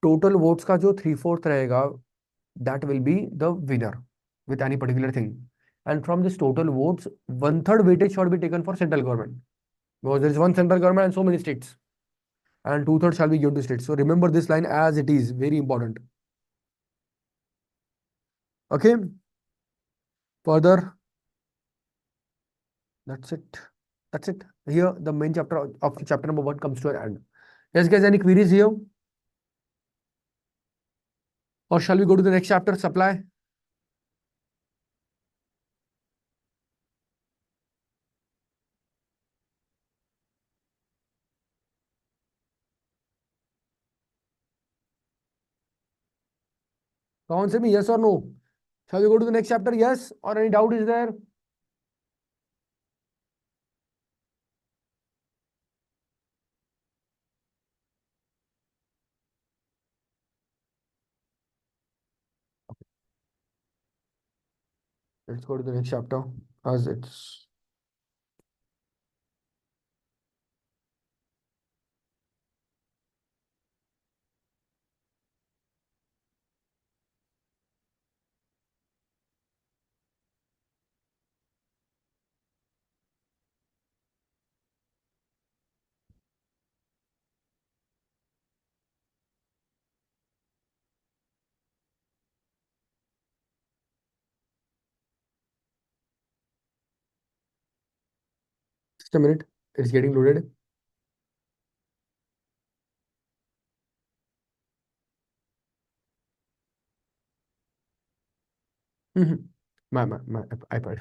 Total votes का जो थ्री-फोर्थ रहेगा, that will be the winner with any particular thing. And from this total votes, one-third weightage should be taken for central government, because there is one central government and so many states, and two-thirds shall be given to states. So remember this line as it is, very important. Okay. Further, that's it. That's it. Here, the main chapter of chapter number 1 comes to an end. Yes, guys, any queries here? Or shall we go to the next chapter, supply? कौन से में yes or no? Shall we go to the next chapter? Yes, or any doubt is there? Let's go to the next chapter as it's. Just a minute, it's getting loaded. My iPad.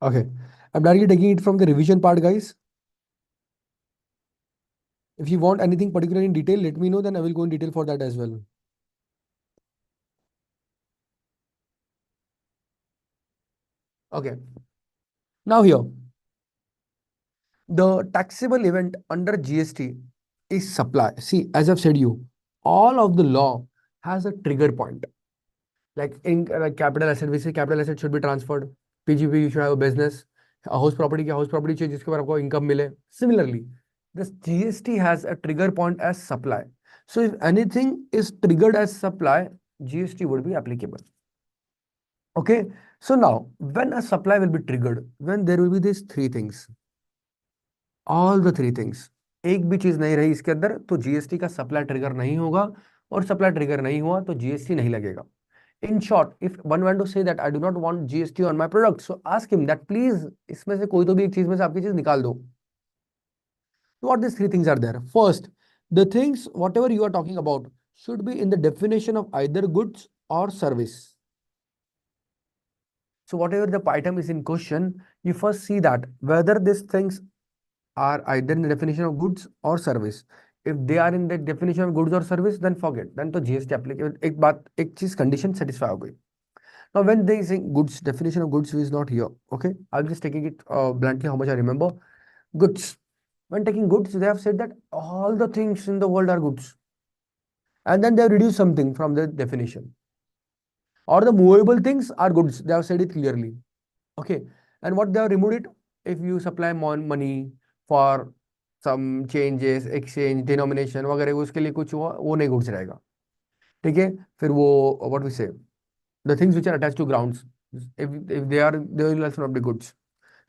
Okay. I'm directly taking it from the revision part, guys. If you want anything particular in detail, let me know, then I will go in detail for that as well. Okay. Now here, the taxable event under GST is supply. See, as I've said you, all of the law has a trigger point. Like in like capital asset, we say capital asset should be transferred. PGP, you should have a business. A house property की house property चाहिए जिसके ऊपर आपको income मिले. Similarly, this GST has a trigger point as supply. So if anything is triggered as supply, GST would be applicable. Okay. So now, when a supply will be triggered, when there will be these three things, all the three things, एक भी चीज नहीं रही इसके अंदर तो GST का supply trigger नहीं होगा और सप्लाई ट्रिगर नहीं हुआ तो जीएसटी नहीं लगेगा. In short, if one want to say that I do not want GST on my product, so ask him that please इसमें से कोई तो भी एक चीज में से आपकी चीज निकाल दो. What these three things are there? First, the things whatever you are talking about should be in the definition of either goods or service. So whatever the item is in question, you first see that whether these things are either in the definition of goods or service. If they are in the definition of goods or service, then forget. Then to GST applicable. एक बात एक चीज condition satisfy हो गई. Now when they say goods, definition of goods is not here. Okay, I'm just taking it bluntly how much I remember. Goods. When taking goods, they have said that all the things in the world are goods. And then they have reduced something from the definition. Or the movable things are goods. They have said it clearly. Okay. And what they have removed it, if you supply more money for some changes, exchange, denomination वगैरह उसके लिए कुछ हुआ वो नहीं goods रहेगा. ठीक है. फिर वो what we say, the things which are attached to grounds, if they will also not be goods.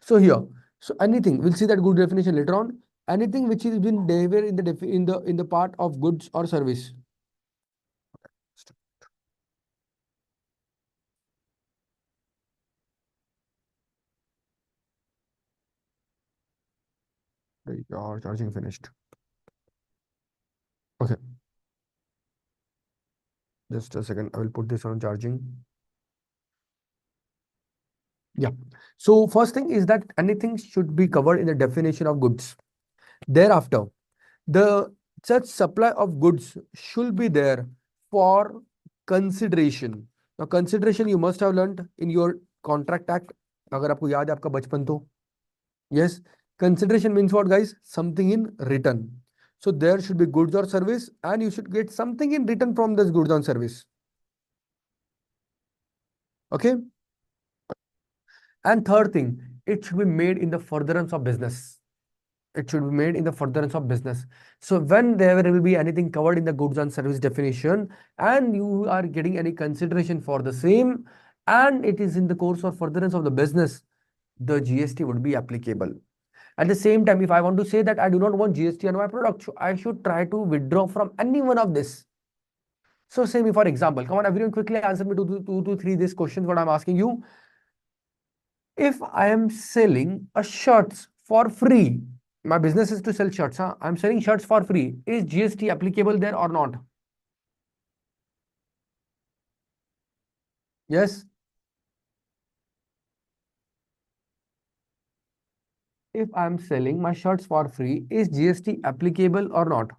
So here, so anything we'll see that good definition later on. Anything which is been delivered in the part of goods or service. Your charging finished. Okay, just a second. I will put this on charging. Yeah. So first thing is that anything should be covered in the definition of goods. Thereafter, the such supply of goods should be there for consideration. Now, consideration you must have learned in your contract act. अगर आपको याद है आपका बचपन तो. Yes. Consideration means what, guys? Something in return. So there should be goods or service, and you should get something in return from this goods or service. Okay. And third thing, it should be made in the furtherance of business. It should be made in the furtherance of business. So when there will be anything covered in the goods and service definition, and you are getting any consideration for the same, and it is in the course or furtherance of the business, the GST would be applicable. At the same time, if I want to say that I do not want GST on my product, so I should try to withdraw from any one of this. So say me for example, come on everyone, quickly answer me two to three these questions what I'm asking you. If I am selling a shirts for free, my business is to sell shirts. Huh? I'm selling shirts for free. Is GST applicable there or not? Yes. If I'm selling my shirts for free, is GST applicable or not?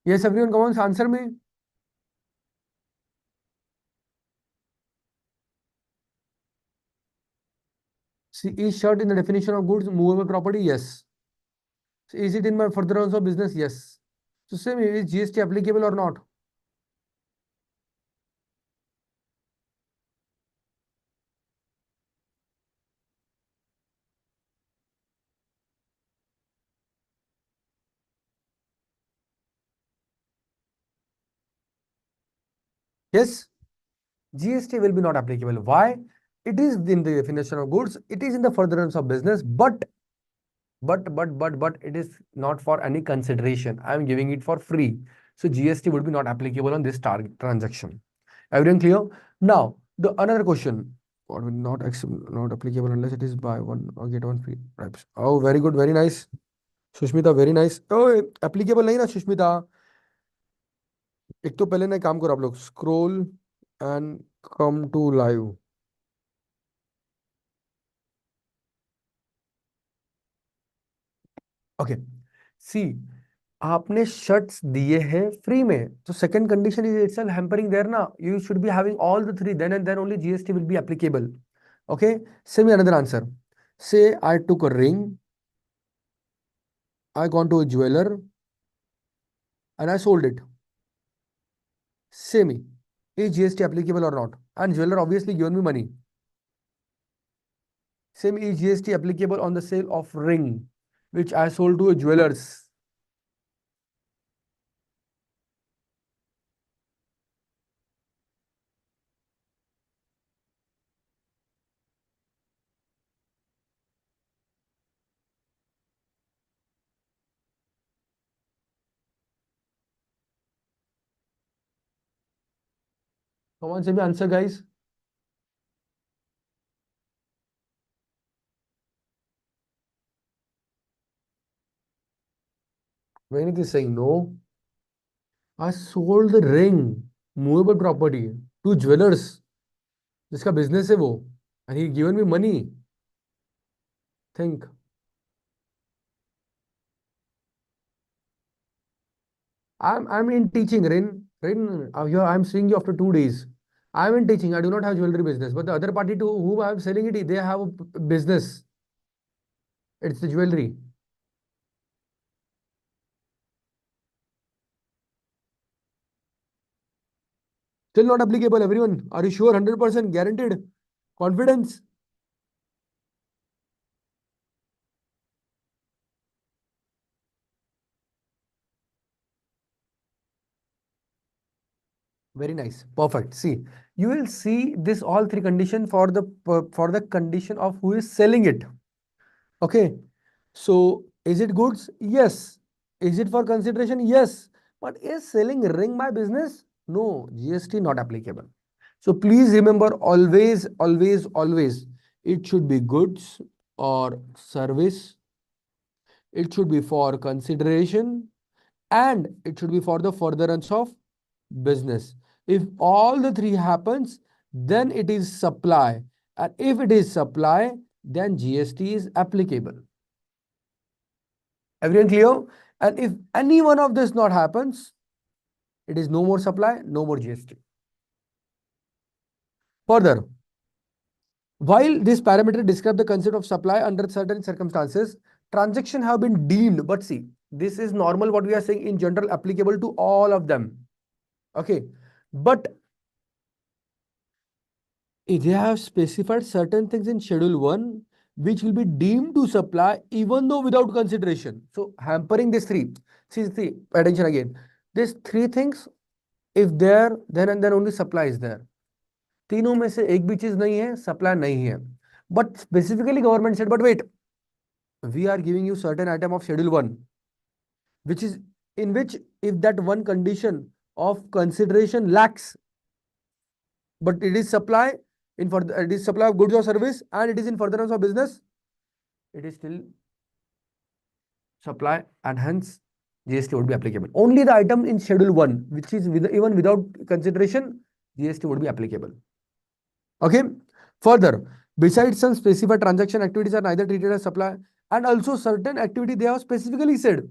Yes, everyone, come on, answer me. See, is shirt in the definition of goods movable property? Yes. So is it in my furtherance of business? Yes. So same, is GST applicable or not? Yes. GST will be not applicable. Why? It is in the definition of goods. It is in the furtherance of business, but it is not for any consideration. I am giving it for free. So GST would be not applicable on this target transaction. Everyone clear? Now, the another question. What will not not applicable unless it is buy one or get one free. Right. Oh, very good, very nice. Sushmita very nice. ओए applicable नहीं ना सुष्मिता। एक तो पहले ना एक काम करो आप लोग, scroll and come to live. Okay, see, आपने शर्ट्स दिए हैं फ्री में, तो second condition is itself hampering there ना, you should be having all the three, then and then only GST will be applicable. Okay, say me another answer, say I took a ring, I gone to a jeweller and I sold it. Say me, is GST applicable or not? And jeweler obviously given me money. Say me, is GST applicable on the sale of ring, which I sold to a jewelers? Come on, say me answer, guys. Vanity is saying no. I sold the ring, movable property, to jewelers. जिसका business है वो, and he given me money. Think. I'm in teaching, Rin. Rin, here I'm seeing you after 2 days. I'm in teaching. I do not have jewelry business, but the other party to whom I'm selling it, they have a business. It's the jewelry. Still not applicable, everyone. Are you sure? 100% guaranteed? Confidence? Very nice. Perfect. See, you will see this all three condition for the condition of who is selling it. Okay. So is it goods? Yes. Is it for consideration? Yes. But is selling ring my business? No. GST not applicable. So please remember, always, always, always, it should be goods or service. It should be for consideration, and it should be for the furtherance of business. If all the three happens, then it is supply. And if it is supply, then GST is applicable. Everyone clear? And if any one of this not happens, it is no more supply, no more GST. Further, while this parameter describe the concept of supply under certain circumstances, transaction have been deemed, but see, this is normal what we are saying in general applicable to all of them. Okay, but they have specified certain things in Schedule 1 which will be deemed to supply even though without consideration. So hampering these three. See, pay attention again. These three things, if there, then and then only supply is there. तीनों में से एक भी चीज नहीं है, supply नहीं है. But specifically government said, but wait, we are giving you certain item of Schedule 1, which is in which if that one condition of consideration lacks, but it is supply in for it is supply of goods or service and it is in furtherance of business, it is still supply, and hence GST would be applicable. Only the item in Schedule 1, which is even without consideration, GST would be applicable. Okay. Further, besides some specified transaction activities are neither treated as supply, and also certain activity they have specifically said,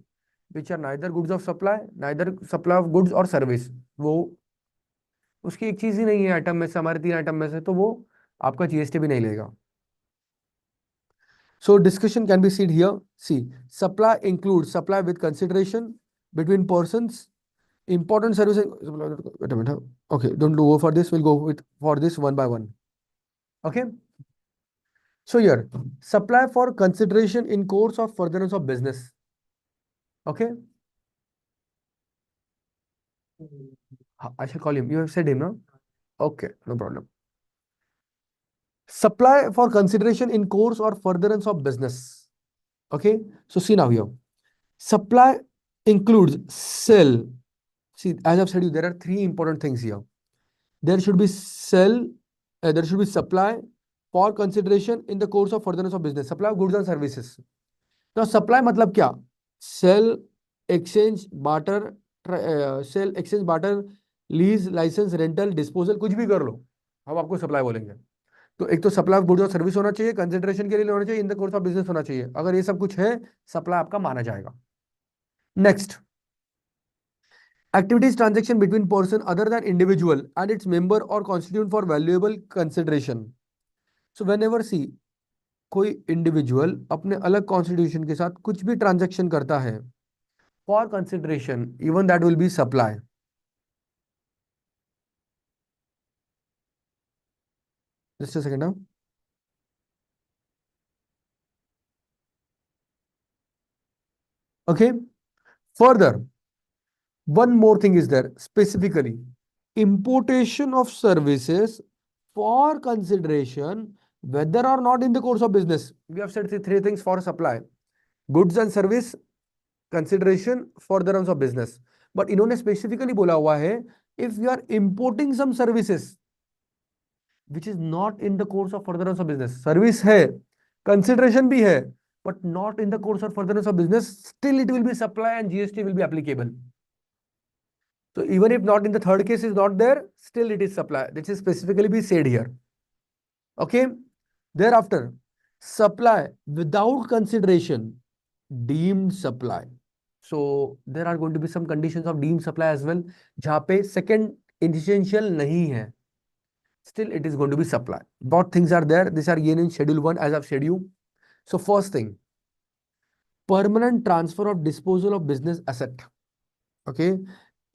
which are neither goods of supply, neither supply of goods or service. वो उसकी एक चीज ही नहीं है item में से, हमारे तीन आइटम में से, तो वो आपका जीएसटी भी नहीं लेगा. So discussion can be seen here. See, supply includes supply with consideration between persons, important services. Wait a minute. Okay, don't go for this. We'll go with for this one by one. Okay. So here, supply for consideration in course of furtherance of business. Okay. I shall call him. You have said him, no? Okay, no problem. Supply for consideration in course or furtherance of business. Okay. So see now here. Supply includes sell. See, as I've said you, there are three important things here. There should be sell, there should be supply, for consideration in the course of furtherance of business, supply of goods and services. तो supply मतलब क्या? Sale, exchange, barter, sale, exchange, barter, lease, licence, rental, disposal, कुछ भी कर लो, हम आपको supply बोलेंगे। तो एक तो सप्लाई ऑफ गुड्स और सर्विस होना चाहिए, कंसिडरेशन के लिए होना चाहिए, इन द कोर्स ऑफ बिजनेस होना चाहिए। अगर ये सब कुछ है, सप्लाई आपका माना जाएगा। Next, activities transaction between person other than individual and its member or constitute for valuable consideration. So whenever see कोई इंडिविजुअल अपने अलग कॉन्स्टिट्यूशन के साथ कुछ भी ट्रांजैक्शन करता है for consideration, even that will B supply. Just a second. Okay, further one more thing is there, specifically importation of services for consideration whether or not in the course of business. We have said three things for supply: goods and service, consideration, for the terms of business. But इन्होंने specifically बोला हुआ है, if you are importing some services which is not in the course of furtherance of business, service है, consideration भी है, but not in the course of furtherance of business, still it will be supply and GST will be applicable. So even if not in the third case is not there, still it is supply. This is specifically be said here. Okay. Thereafter, supply without consideration, deemed supply. So there are going to be some conditions of deemed supply as well. जहाँ पे second essential नहीं है, still it is going to be supply. Both things are there. These are given in schedule 1 as I've said you. So first thing, permanent transfer of disposal of business asset. Okay.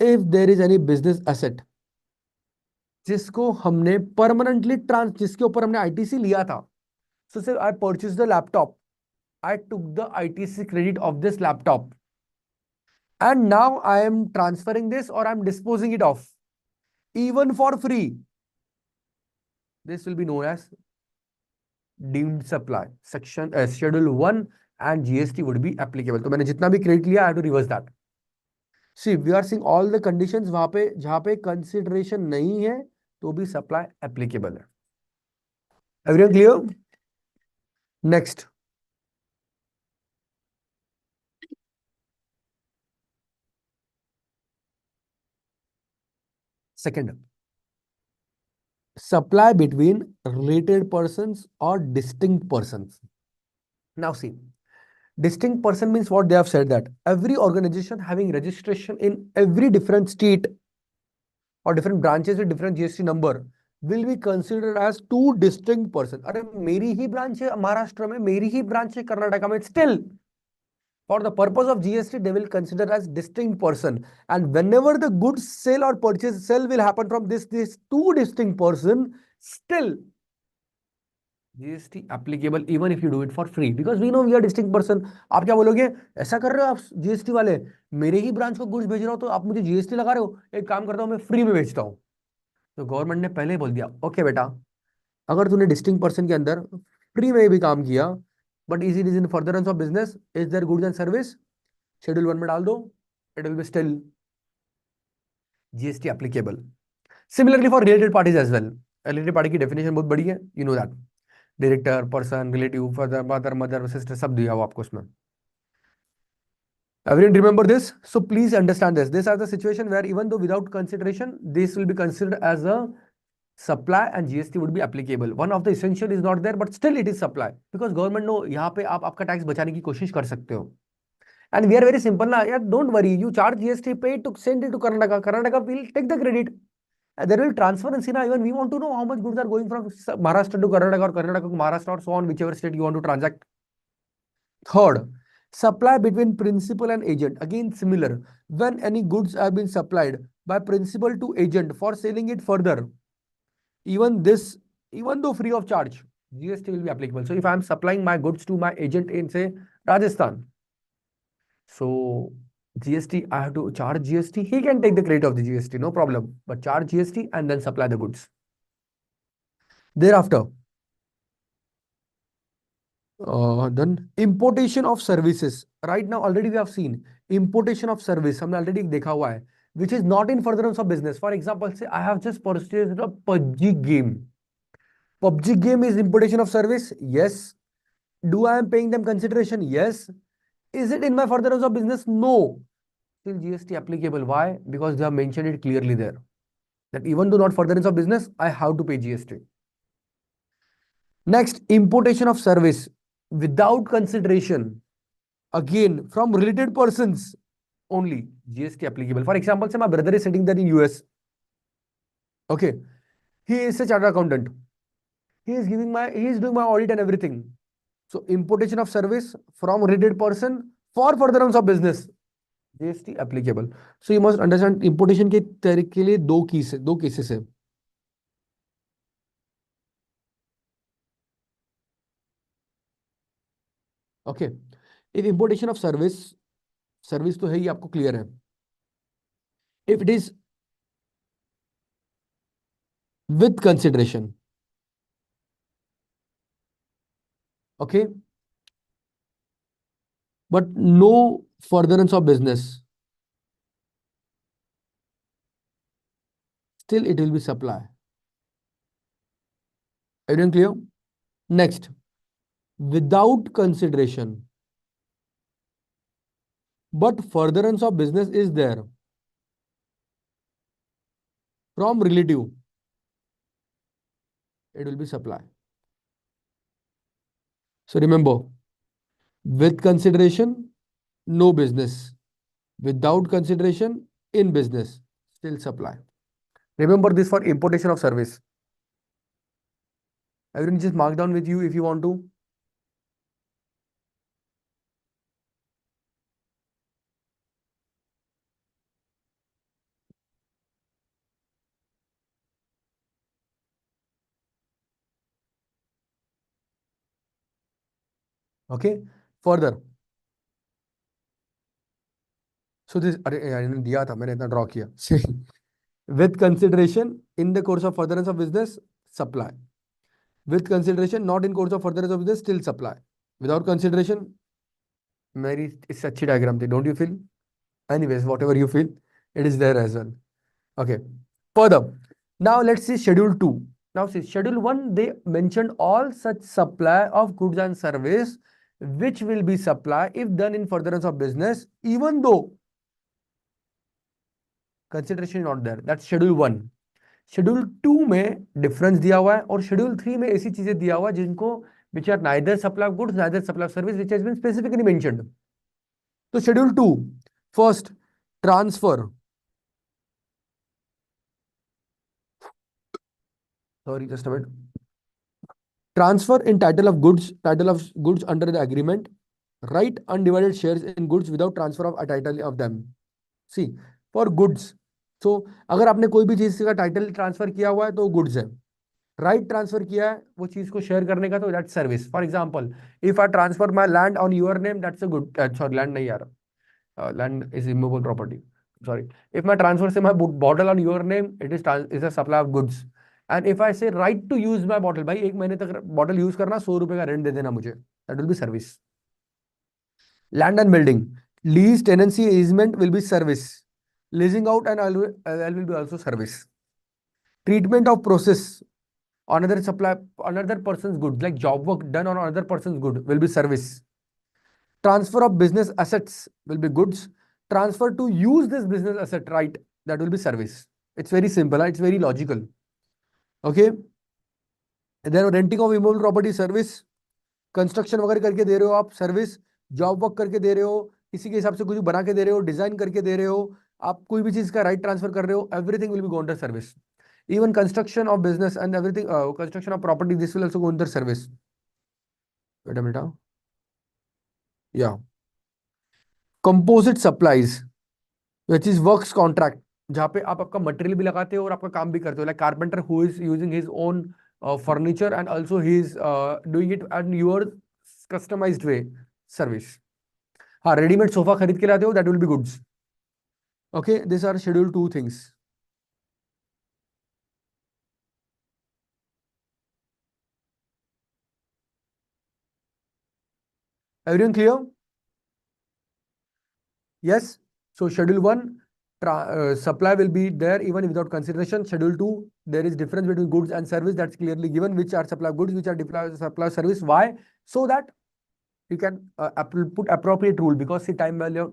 If there is any business asset जिसको हमने permanently जिसके ऊपर हमने ITC लिया था, so sir I purchase the laptop, I took the ITC credit of this laptop and now I am transferring this और I am disposing it of even for free, this will be known as deemed supply. Section schedule 1 and GST would be applicable. तो मैंने जितना भी credit लिया, I have to reverse that. See, we are seeing all the conditions वहां पे जहां पे consideration नहीं है तो भी सप्लाई एप्लीकेबल है। Everyone clear? Next, second, supply between related persons or distinct persons. Now see, distinct person means what they have said, that every organization having registration in every different state or different branches with different GST number will be considered as two distinct person. अरे मेरी ही branch है महाराष्ट्र में, मेरी ही branch है कर्नाटका में, still for the purpose of GST they will consider as distinct person, and whenever the goods sale or purchase sale will happen from this two distinct person, still GST applicable even if you do it for free, because we know we are distinct person. आप क्या बोलोगे, ऐसा कर रहे हो आप GST वाले, मेरे ही ब्रांच को गुड्स भेज रहा हो तो आप मुझे GST लगा रहे हो, एक काम करता हूँ मैं फ्री में बेचता हूँ। तो गवर्नमेंट ने पहले ही बोल दिया, ओके बेटा, अगर तूने डिस्टिंक्ट पर्सन के अंदर फ्री में भी काम किया but is in furtherance of business, is their goods and service, schedule 1 में डाल दो, it will be still GST applicable. Similarly for related parties as well. Related party की डेफिनेशन बहुत बड़ी है, you know that, director, person, relative, father, mother, mother, sister, सब दिया हुआ आपको उसमें। Everyone remember this? So please understand this. These are the situation where even though without consideration, this will be considered as a supply and GST would be applicable. One of the essential is not there, but still it is supply because government know यहाँ पे आप आपका tax बचाने की कोशिश कर सकते हो. And we are very simple ना यार, don't worry, you charge GST, pay it to send it to Karnataka. Karnataka will take the credit. And there will transparency now. Even we want to know how much goods are going from Maharashtra to Karnataka or Karnataka to Maharashtra or so on, whichever state you want to transact. Third, supply between principal and agent. Again, similar. When any goods have been supplied by principal to agent for selling it further, even this, even though free of charge, GST will be applicable. So if I am supplying my goods to my agent in say Rajasthan, so GST, I have to charge GST. He can take the credit of the GST, no problem. But charge GST and then supply the goods. Thereafter, then importation of services. Right now, already we have seen importation of service. हमने already देखा हुआ है, which is not in furtherance of business. For example, say I have just purchased a PUBG game. PUBG game is importation of service? Yes. Do I am paying them consideration? Yes. Is it in my furtherance of business? No. Still GST applicable. Why? Because they have mentioned it clearly there that even though not furtherance of business, I have to pay GST. Next, importation of service without consideration. Again, from related persons only, GST applicable. For example, say my brother is sitting there in US. Okay, he is a chartered accountant. He is doing my audit and everything. So importation of service from related person for furtherance of business, GST applicable. So you must understand importation के लिए दो cases है. Okay, if importation of service तो है ही आपको clear है. If it is with consideration, okay, but no furtherance of business, still it will be supply. Everyone clear? Next, without consideration, but furtherance of business is there from relative, it will be supply. So remember, with consideration, no business. Without consideration, in business, still supply. Remember this for importation of service. Everyone just mark down with you if you want to. Okay. Further. So this अरे यार इन्होंने दिया था मैंने इतना draw किया. With consideration in the course of furtherance of business, supply. With consideration not in course of furtherance of business, still supply. Without consideration, मेरी इससे अच्छी डायग्राम थी. Don't you feel? Anyways, whatever you feel, it is there as well. Okay. Further. Now let's see schedule 2. Now see schedule 1, they mentioned all such supply of goods and service which will be supply if done in furtherance of business, even though consideration is not there. That's schedule 1. Schedule 2 में difference दिया हुआ है और schedule 3 में ऐसी चीजें दिया हुआ है जिनको which are neither supply of goods neither supply of service which has been specifically mentioned. तो schedule 2 first transfer sorry just a minute. Transfer in title of goods under the agreement, right undivided shares in goods without transfer of a title of them. See, for goods, so अगर आपने कोई भी चीज का title transfer किया हुआ है तो गुड्स है. राइट ट्रांसफर किया है वो चीज को शेयर करने का तो that service. For example, if I transfer my land on your name that's a good. Sorry land नहीं यार, land is immovable property. Sorry, if my transfer say my bottle on your name, it is a supply of goods. And if I say right to use my bottle, भाई एक महीने तक bottle use करना, 100 रुपए का rent दे देना मुझे, that will be service. Land and building, lease, tenancy, easement will be service. Leasing out and all will be also service. Treatment of process another supply another person's goods, like job work done on another person's good, will be service. Transfer of business assets will be goods. Transfer to use this business asset, right, that will be service. It's very simple, it's very logical. Okay. Then renting of immobile property service. Construction वगैरह करके दे रहे हो आप, service. Job work करके दे रहे हो, किसी के हिसाब से कुछ बना के दे रहे हो, डिजाइन करके दे रहे हो, आप कोई भी चीज का राइट ट्रांसफर कर रहे हो, everything will be go under service. Even construction of business and everything, construction of property, this will also go under service. Wait a minute. Yeah. Composite supplies, which is works contract, जहाँ पे आप आपका material भी लगाते हो और आपका काम भी करते हो. Like carpenter who is using his own furniture and also he is doing it at your customized way, service. हाँ, रेडीमेड सोफा खरीद के लाते हो, that will be goods. Okay, these are schedule 2 things. Everyone clear? Yes. So schedule 1, supply will be there even without consideration. Schedule 2, there is difference between goods and service that's clearly given, which are supply of goods, which are supply of service. Why? So that you can put appropriate rule, because see, time value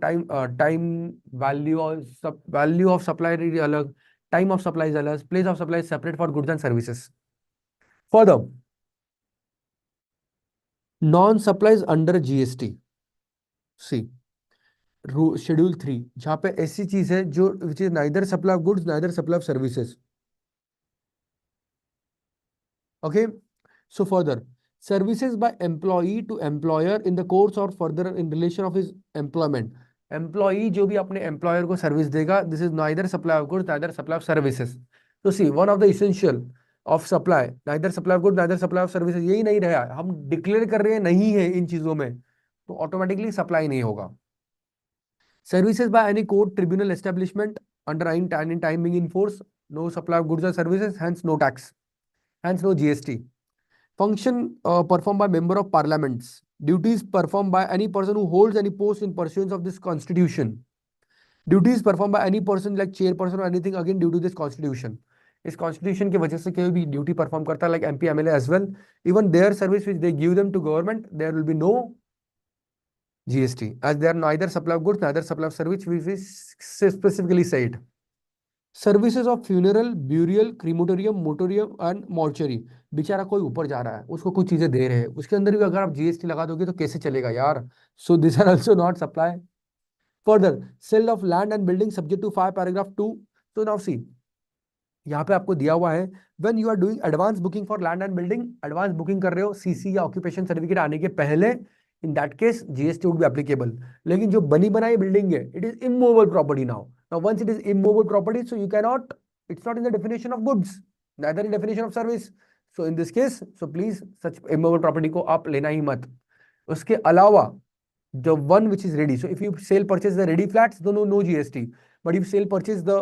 or value of supply is alag, time of supply is alag, place of supply is separate for goods and services. Further, non supplies under GST. See, schedule 3, जहां पे ऐसी चीज है जो which is neither supply of goods neither supply of services. Okay, so further, services by employee to employer in the course or further in relation of his employment. Employee जो भी अपने employer को service देगा, this is neither supply of goods neither supply of services. So see, one of the essential of supply, neither supply of goods neither supply of services, यही नहीं रहा, हम declare कर रहे हैं नहीं है इन चीजों में, तो ऑटोमेटिकली सप्लाई नहीं होगा. Services by any court, tribunal, establishment under any time being in force, no supply of goods or services, hence no tax, hence no GST. Function performed by member of parliaments. Duties performed by any person who holds any post in pursuance of this constitution. Duties performed by any person like chairperson or anything again due to this constitution. इस constitution की वजह से कोई भी duty perform करता है like MP MLA as well, even their service which they give them to government, there will be no GST as they are neither supply of goods neither supply of service, which is specifically said. Services of funeral, burial, crematorium, moratorium and mortuary. बेचारा कोई ऊपर जा रहा है, उसको कुछ चीजें दे रहे हैं, उसके अंदर भी अगर आप जीएसटी लगा दोगे तो कैसे चलेगा यार. So this are also not supply. Further, sale of land and building subject to 5 paragraph 2. तो नाउ सी, यहाँ पे आपको दिया हुआ है, when you are doing advance booking for land and building, advance booking कर रहे हो सीसी या ऑक्यूपेशन सर्टिफिकेट आने के पहले, in that case GST would be applicable. लेकिन जो बनी बनाई बिल्डिंग है, it is immovable property now. Now, once it is immovable property, so you cannot, it's not in the definition of goods, neither in definition of service. So in this case, so please, such immovable property को आप लेना ही मत. उसके अलावा, the one which is ready. So if you sell purchase the ready flats, no GST. But if you sell purchase the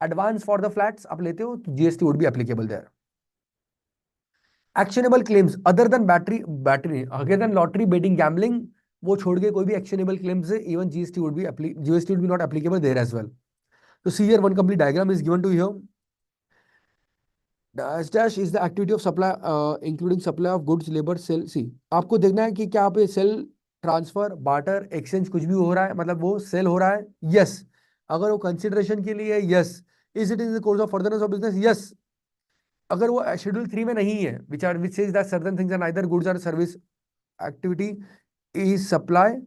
advance for the flats, आप लेते हो, तो GST would be applicable there. Actionable claims other than battery, other than lottery, betting, gambling, वो छोड़ के कोई भी actionable claims है, even GST would be not applicable there as well. So see here, one complete diagram is given to you here. Dash is the activity of supply, including supply of goods, labor, sell. See, आपको देखना है कि क्या पे sell, transfer, barter, exchange कुछ भी हो रहा है, मतलब वो sell हो रहा है. Yes. अगर वो consideration के लिए है, yes. Is it in the course of furtherance of business? Yes. अगर वो शेड्यूल 3 में नहीं है, which says that certain things are neither goods or service activity, is supply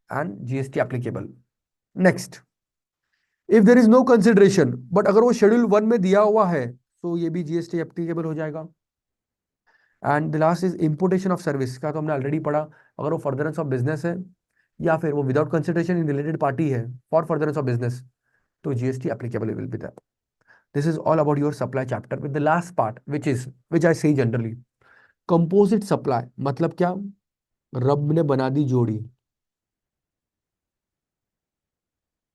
and GST applicable. Next, if there is no consideration, but अगर वो schedule 1 में दिया हुआ है, तो ये भी GST applicable हो जाएगा. And the last is importation of service का, तो हमने ऑलरेडी पढ़ा. अगर वो फर्दरेंस ऑफ बिजनेस है या फिर वो without consideration in related party है फॉर फर्दरेंस ऑफ बिजनेस, तो GST applicable will be that. This is all about your supply chapter with the last part, which I say generally. Composite supply मतलब क्या? रब ने बना दी जोड़ी.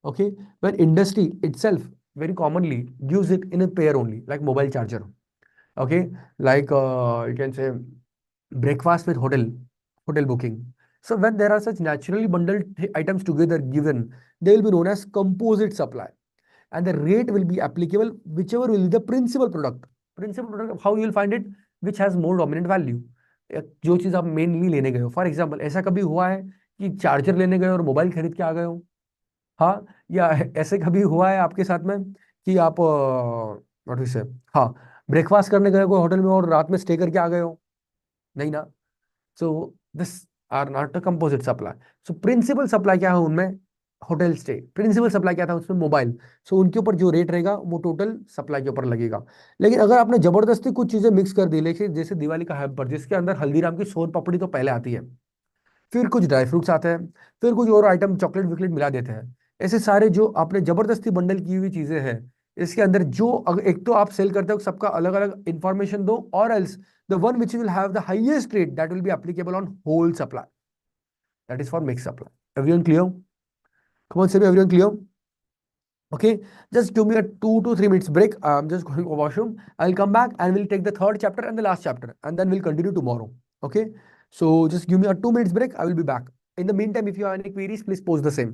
Okay, when industry itself very commonly gives it in a pair only, like mobile charger. Okay, like you can say breakfast with hotel booking. So when there are such naturally bundled items together given, they will be known as composite supply. And the rate will be applicable whichever will be the principal product. Principal product, how you will find it, which has more dominant value. जो चीज आप mainly लेने गए हो, for example ऐसा कभी हुआ है कि चार्जर लेने गए और मोबाइल खरीद के आ गए हो? हाँ. या ऐसे कभी हुआ है आपके साथ में कि आप व्हाट से, हाँ, ब्रेकफास्ट करने गए कोई होटल में और रात में स्टे करके आ गए हो? नहीं ना. So this are not a composite supply. So principal supply क्या है उनमें? Hotel stay. प्रिंसिपल सप्लाई क्या था उसमें? मोबाइल. सो उनके ऊपर जो रेट रहेगा वो टोटल सप्लाई के ऊपर लगेगा. लेकिन अगर आपने जबरदस्ती कुछ चीजें मिक्स कर दी, लेकिन जैसे दिवाली का हैम्पर जिसके अंदर हल्दीराम की सोन पापड़ी तो पहले आती है, फिर कुछ ड्राई फ्रूट्स आते हैं, फिर कुछ और आइटम चॉकलेट विकलेट मिला देते हैं, ऐसे सारे जो आपने जबरदस्ती बंडल की हुई चीजें हैं, इसके अंदर जो अगर एक तो आप सेल करते हो सबका अलग अलग इंफॉर्मेशन दो, और else the one which will have the highest rate that will be applicable on whole supply, that is for mix supply. Everyone clear? Come on, Semi, everyone clear? Okay, just give me a 2 to 3 minutes break. I'm just going to washroom. I'll come back and we'll take the third chapter and the last chapter, and then we'll continue tomorrow. Okay, so just give me a 2 minutes break. I will be back. In the meantime, if you have any queries, please post the same.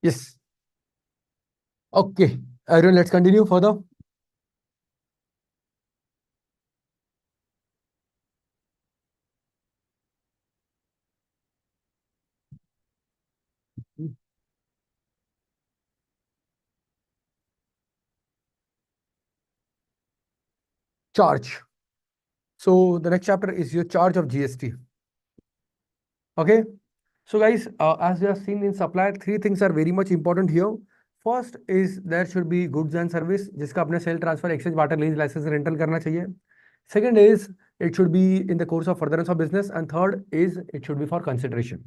Yes. Okay. Everyone, let's continue further. Charge. So the next chapter is your charge of GST. Okay. So guys, as we have seen in supply, three things are very much important here. First is there should be goods and service जिसका अपने sale transfer exchange barter lease licence rental करना चाहिए. Second is it should be in the course of furtherance of business, and third is it should be for consideration.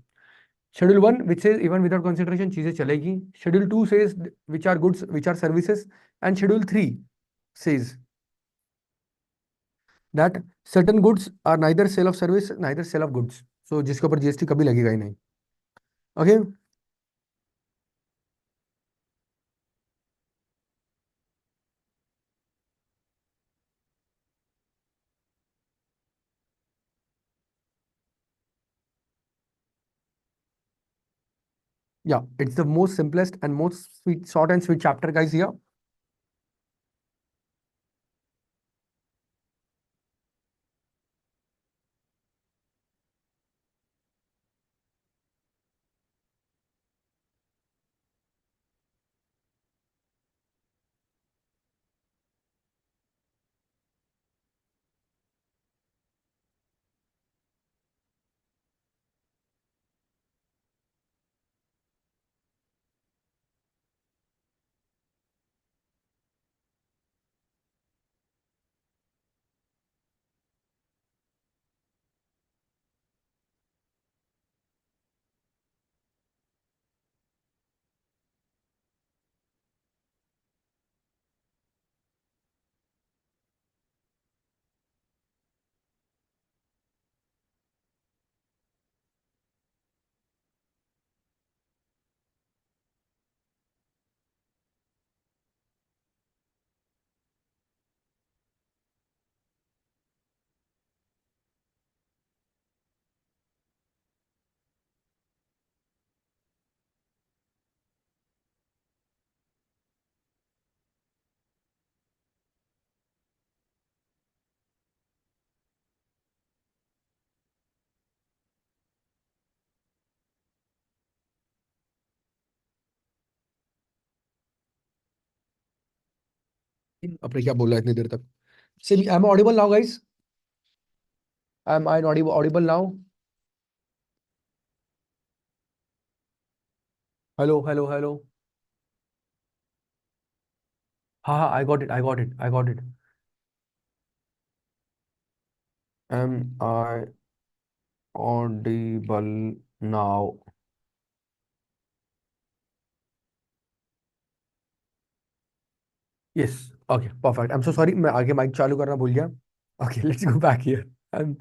Schedule 1 which says even without consideration चीजें चलेगी. Schedule 2 says which are goods, which are services, and Schedule 3 says that certain goods are neither sale of service neither sale of goods. So जिसके ऊपर GST कभी लगेगा ही नहीं. Okay. Yeah, it's the most simplest and most sweet, short and sweet chapter, guys. Here, अपने क्या बोल रहा है इतनी देर तक. See, am I audible now, guys? Am I audible now? Hello, hello, hello. Ha, I got it. I got it. I got it. Am I audible now? Yes. Okay. Perfect. I'm so sorry. मैं आगे mic चालू करना भूल गया. Okay. Let's go back here. I'm,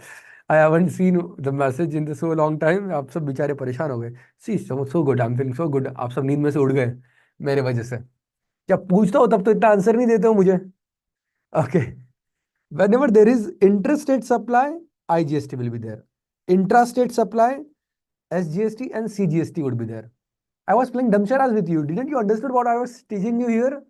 I haven't seen the message in the so long time. आप सब बेचारे परेशान हो गए. See, so good. I'm feeling so good. आप सब नींद में से उड़ गए मेरे वजह से. जब पूछता हो तब तो इतना आंसर नहीं देते हो मुझे. Okay. Whenever there is interstate supply, IGST will be there. Intrastate supply, SGST and CGST would be there. I was playing dumb with you. Didn't you understand what I was teaching you here?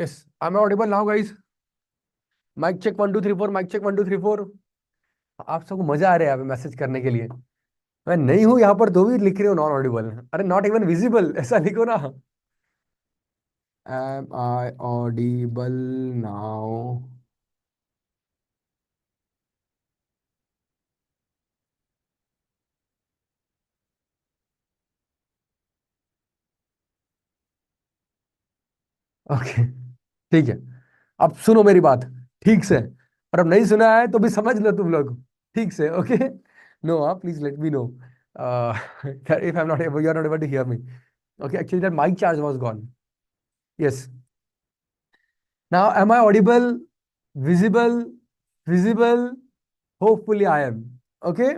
Yes, I am audible now guys? Mic check 1 2 3 4, mic check 1 2 3 4। आप सबको मजा आ रहा है यहाँ पे message करने के लिए? मैं नहीं हूँ यहाँ पर तो भी लिख रहे हो नॉन ऑडिबल, अरे नॉट इवन विजिबल ऐसा लिखो ना। Am I audible now? Okay, ठीक है। अब सुनो मेरी बात ठीक से, और अब नहीं सुना है तो भी समझ लो तुम लोग ठीक से, ओके? नो, आप please let me know if I am not able, you are not able to hear me. Okay, actually that mic charge was gone. Yes. Now am I audible, visible, visible? Hopefully I am. Okay.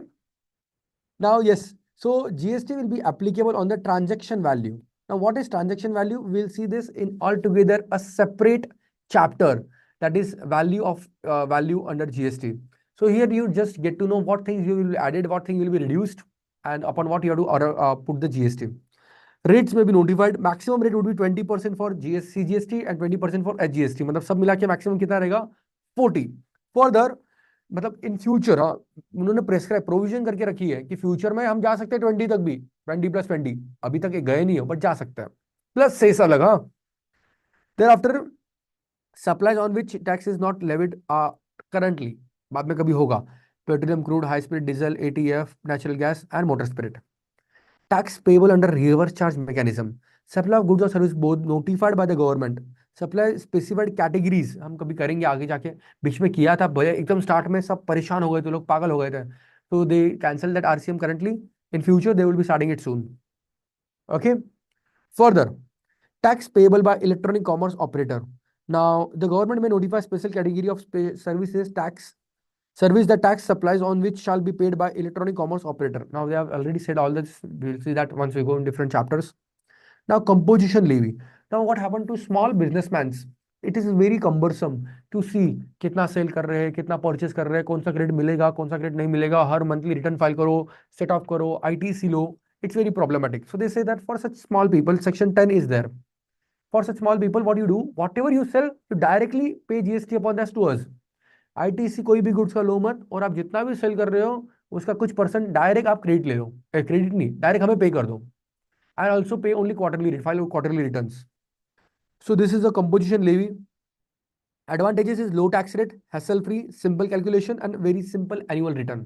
Now, yes. So GST will be applicable on the transaction value. Now, what is transaction value? We'll see this in altogether a separate chapter, that is value of value under GST. So here you just get to know what things you will be added, what thing will be reduced, and upon what you have to put the GST. Rates may be notified. Maximum rate would be 20% for CGST and 20% for HGST. मतलब सब मिला के maximum कितना रहेगा? 40। Further मतलब in future, हाँ, उन्होंने prescribe provision करके रखी है कि फ्यूचर में हम जा सकते हैं 20 तक भी, 20+20। अभी तक ये गए नहीं हो बट जा सकते हैं, प्लस से ऐसा लगा। Thereafter supplies on which tax is not levied currently, बाद में कभी होगा। Petroleum crude, high speed diesel, ATF, natural gas and motor spirit. Tax payable under reverse charge mechanism. Supply of goods or service both notified by the government. Supply specified categories हम कभी करेंगे आगे जाके। बीच में किया था भले, एकदम स्टार्ट में सब परेशान हो गए थे, लोग पागल हो गए थे, तो दे cancel that RCM currently. In future they will be starting it soon. Okay, further tax payable by electronic commerce operator. Now the government may notify special category of services tax service the tax supplies on which shall be paid by electronic commerce operator. Now they have already said all this. We'll see that once we go in different chapters. Now composition levy. Now what happened to small businessmen? It is very cumbersome to see कितना cell कर रहे हैं, कितना purchase कर रहे हैं, कौन सा क्रेडिट मिलेगा, कौन सा क्रेडिट नहीं मिलेगा, हर मंथली रिटर्न फाइल करो, सेट ऑफ करो, ITC low. It's very problematic. So they say that for such small people, section 10 is there. For such small people, what you do, whatever you sell, you directly pay GST upon that to us. ITC कोई भी goods का लो मत, और आप जितना भी cell कर रहे हो उसका कुछ परसेंट डायरेक्ट आप क्रेडिट ले लो, क्रेडिट नहीं, डायरेक्ट हमें पे कर दो। एंड ऑल्सो पे only quarterly, file quarterly returns. So this is a composition levy. Advantages is low tax rate, hassle free, simple calculation, and very simple annual return.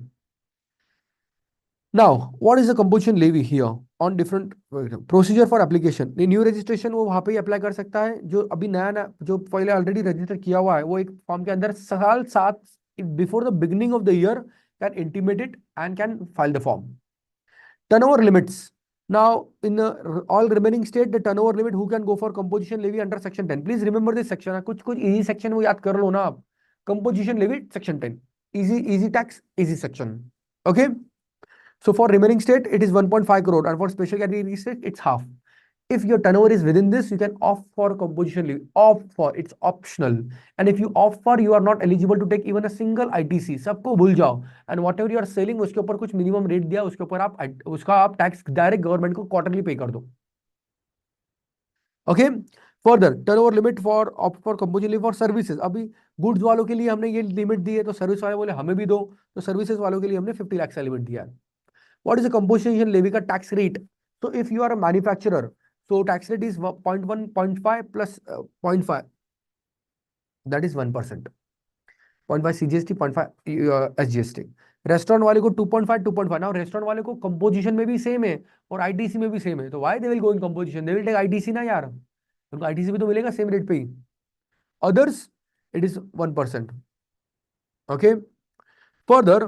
Now, what is the composition levy here on different procedure for application? New registration वो वहां पे ही apply कर सकता है, जो अभी नया नया जो पहले ऑलरेडी रजिस्टर किया हुआ है वो एक फॉर्म के अंदर साल 7 before the beginning of the year can intimate it and can file the form. Turnover limits. Now, in the all remaining state, the turnover limit who can go for composition levy under section 10. Please remember this section. कुछ कुछ easy section वो याद कर लो ना आप। Composition levy section 10. Easy tax, easy section. Okay. So for remaining state, it is 1.5 crore, and for special category state, it's half. If your turnover is within this, you can opt for composition levy. Opt for, it's optional. And if you opt for, you are not eligible to take even a single ITC. सबको भूल जाओ। And whatever you are selling, उसके ऊपर कुछ minimum rate दिया, उसके ऊपर आप उसका आप टैक्स डायरेक्ट गवर्नमेंट को क्वार्टरली पे कर दो। Okay, further turnover limit for opt for composition levy for services. अभी गुड्स वालों के लिए हमने ये लिमिट दी है, तो सर्विस वाले बोले हमें भी दो, तो सर्विसेज वालों के लिए हमने 50 लाख का लिमिट दिया है। What is the composition levy का tax rate? So if you are a manufacturer, so tax rate is 0.1, 0.5 plus 0.5, that is 1%. 0.5 CGST, 0.5 SGST. Restaurant वाले को 2.5, 2.5। नाउ रेस्टोरेंट वाले को कंपोजिशन में भी सेम है और आईटीसी में भी सेम है, तो why they will go in composition? They will take ITC ना यार, उनको आईटीसी भी तो मिलेगा सेम रेट पे ही। Others it is 1%। Okay, further,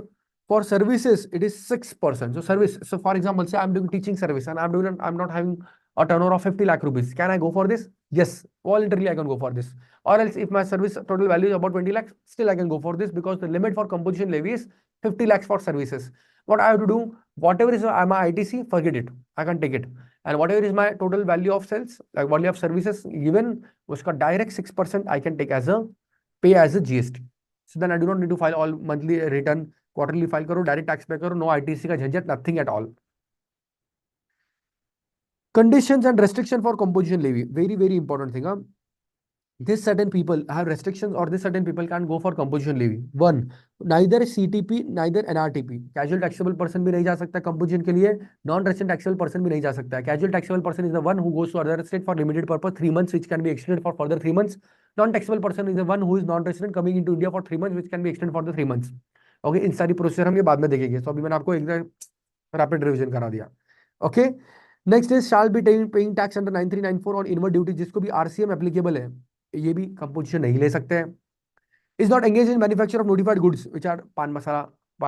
for services, it is 6%. So service, so for example, say I'm doing teaching service and I'm not having a turnover of 50 lakh rupees. Can I go for this? Yes, voluntarily I can go for this. Or else if my service total value is about 20 lakhs, still I can go for this, because the limit for composition levy is 50 lakhs for services. What I have to do, whatever is my ITC, forget it. I can take it. And whatever is my total value of sales, like value of services given, uska direct 6% I can take as a pay as a GST. So then I do not need to file all monthly return, quarterly file करो, direct tax pay करो, no ITC का झंझट, nothing at all. Conditions and restriction for composition levy, very important thing. this certain people have restrictions, or this certain people can't go for composition levy. One, neither CTP, neither NRTP. Casual taxable person भी नहीं जा सकता composition के लिए, non-resident taxable person भी नहीं जा सकता है. Casual taxable person is the one who goes to other state for limited purpose 3 months, which can be extended for further 3 months. Non-taxable person is the one who is non-resident coming into India for 3 months, which can be extended for the 3 months. Okay, इन सारी procedure हम ये बाद में देखेंगे. So अभी मैंने आपको एक रैपिड रिवीजन करा दिया. Okay, next is shall be paying tax under 9394 on inward duty, जिसको भी आरसीएम एप्लीकेबल है, ये भी कंपोजिशन नहीं ले सकते हैं. Is not engage in manufacture of notified goods which are pan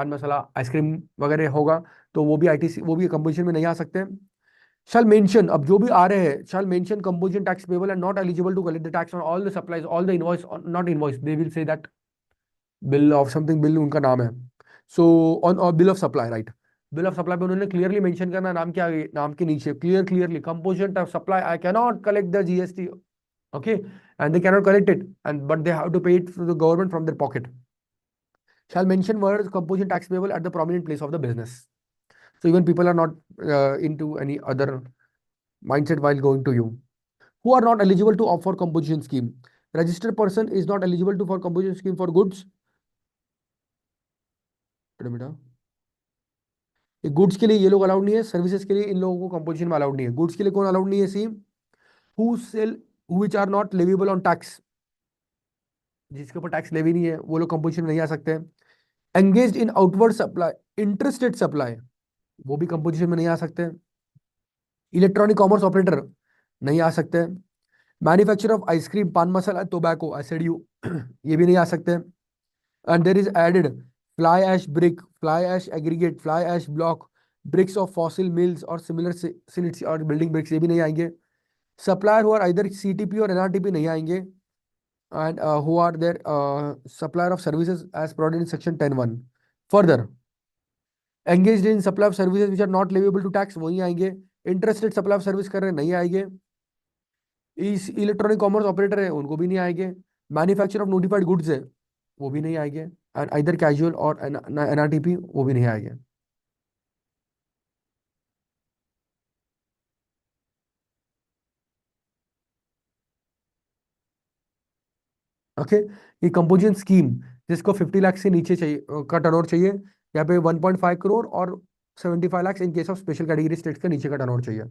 masala ice cream वगैरह होगा, तो वो भी आईटीसी, वो भी कंपोजिशन में नहीं आ सकते हैं. शैल मेंशन, अब जो भी आ रहे हैं, shall mention composition tax payable and not eligible to collect the tax on all the supplies, all the invoice, not invoice, they will say that bill of something, bill उनका नाम है. So on bill of supply, right, bill of supply पे उन्होंने clearly mention करना, नाम क्या है, नाम के नीचे clearly composition of supply, I can not collect the GST. Okay, and they cannot collect it, and but they have to pay it to the government from their pocket. Shall mention words composition tax payable at the prominent place of the business. So even people are not into any other mindset while going to you. Who are not eligible to opt for composition scheme? Registered person is not eligible to for composition scheme for goods. बेटा, ये goods के लिए ये लोग allowed नहीं है, services के लिए इन लोगों को कंपोजिशन में अलाउड नहीं है. गुड्स के लिए कौन अलाउड नहीं है? See who sell which are not leviable on tax, जिसके ऊपर टैक्स लेवी नहीं है, वो लोग कंपोजिशन में नहीं आ सकते हैं. Engage in outward supply, interstate supply, वो भी कंपोजिशन में नहीं आ सकते हैं. इलेक्ट्रॉनिक कॉमर्स ऑपरेटर नहीं आ सकते हैं. मैन्युफैक्चर ऑफ आइसक्रीम, पान मसाला, टोबैको, एसएडयू, ये भी नहीं आ सकते हैं. And there is added fly ash brick, fly ash aggregate, fly ash block, bricks of fossil mills और सिमिलर सिलिट्स और बिल्डिंग ब्रिक्स, ये भी नहीं आएंगे. Supplier who are either CTP और एनआरटीपी नहीं आएंगे. And who are their supplier of services as provided in section 10(1). Further, engaged in supply of services which are not leviable to tax, वही आएंगे. Interested supply of service कर रहे हैं, नहीं आएंगे. इस इलेक्ट्रॉनिक कॉमर्स ऑपरेटर है, उनको भी नहीं आएंगे. मैन्युफैक्चर ऑफ नोटिफाइड गुड्स है, वो भी नहीं आएंगे. एंड आइदर कैजुअल और एनआरटीपी, वो भी नहीं आएंगे. ओके, ये कंपोजिशन स्कीम जिसको 50 लाख से नीचे चाहिए का टर्नओवर चाहिए, यहाँ पे 1.5 करोड़ और 75 lakh in case of special category states का नीचे का टर्नओवर चाहिए.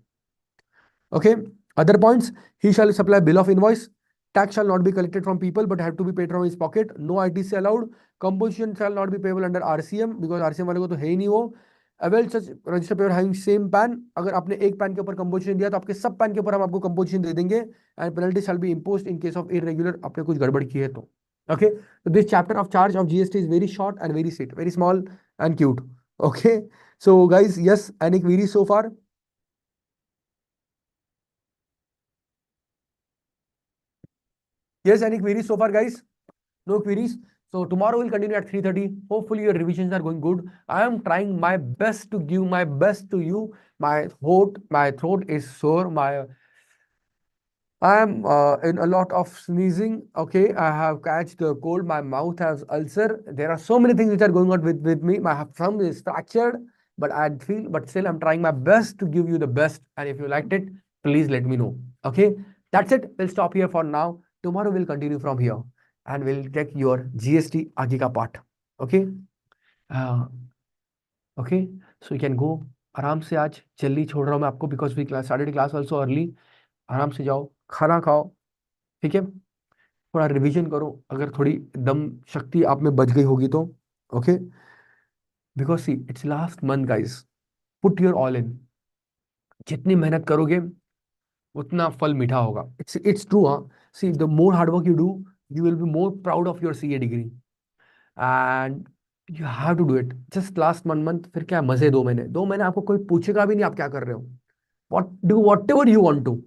Okay. Other points, he shall supply bill of invoice. Tax shall not be collected from people but have to be paid from his pocket. No ITC allowed. Composition shall not be payable under RCM because RCM वाले को तो है ही नहीं वो. Avail such register payer having same PAN. अगर आपने एक pan के ऊपर कंपोजिशन दिया तो आपके सब पैन के ऊपर हम आपको कंपोजिशन दे देंगे. And penalty shall be imposed in case of irregular, आपने कुछ गड़बड़ की है तो. Okay. So this chapter of charge of GST is very short and very sweet, very small and cute. Okay. So guys, yes, any queries so far? Yes, any queries so far, guys? No queries. So tomorrow we'll continue at 3:30. Hopefully your revisions are going good. I am trying my best to give my best to you. My throat is sore. I am in a lot of sneezing. Okay, I have catched the cold. My mouth has ulcer. There are so many things which are going on with me. My thumb is fractured, but still I'm trying my best to give you the best. And if you liked it, please let me know. Okay, that's it. We'll stop here for now. Tomorrow we'll continue from here and we'll take your GST आगे का part. Okay, okay. So you can go. आराम से आज जल्दी छोड़ रहा हूँ मैं आपको because we started class also early. आराम से जाओ, खाना खाओ, ठीक है, थोड़ा रिवीजन करो अगर थोड़ी दम शक्ति आप में बच गई होगी तो. Okay, because see it's last month guys, put your all in. जितनी मेहनत करोगे उतना फल मीठा होगा. It's true. हाँ, see the more hard work you do, you will be more proud of your CA degree and you have to do it. Just last month, फिर क्या मजे 2 महीने, 2 महीने आपको कोई पूछेगा भी नहीं आप क्या कर रहे हो. Whatever you want to,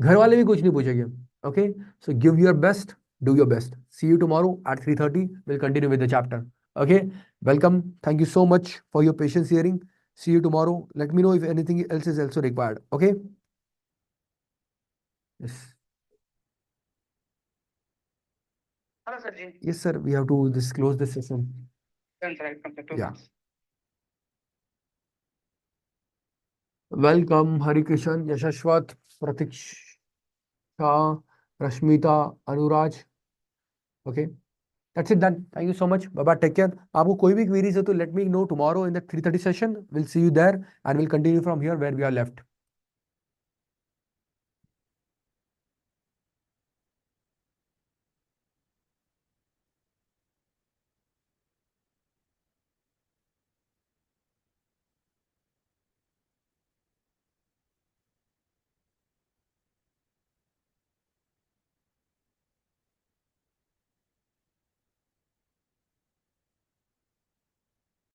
घर वाले भी कुछ नहीं पूछेंगे. Okay, so give your best, do your best. See you tomorrow at 3:30. Will continue with the chapter. Okay, welcome. Thank you so much for your patience hearing. See you tomorrow. Let me know if anything else is also required. Okay, yes, yes sir, we have to disclose this session. Yeah, welcome Hari Krishan, Yashashwat, Pratiksha, Rashmita, Anuraj. Okay. That's it done. Thank you so much. Bye bye. Take care. आपको कोई भी queries है तो let me know tomorrow in the 3:30 session. We'll see you there and we'll continue from here where we are left.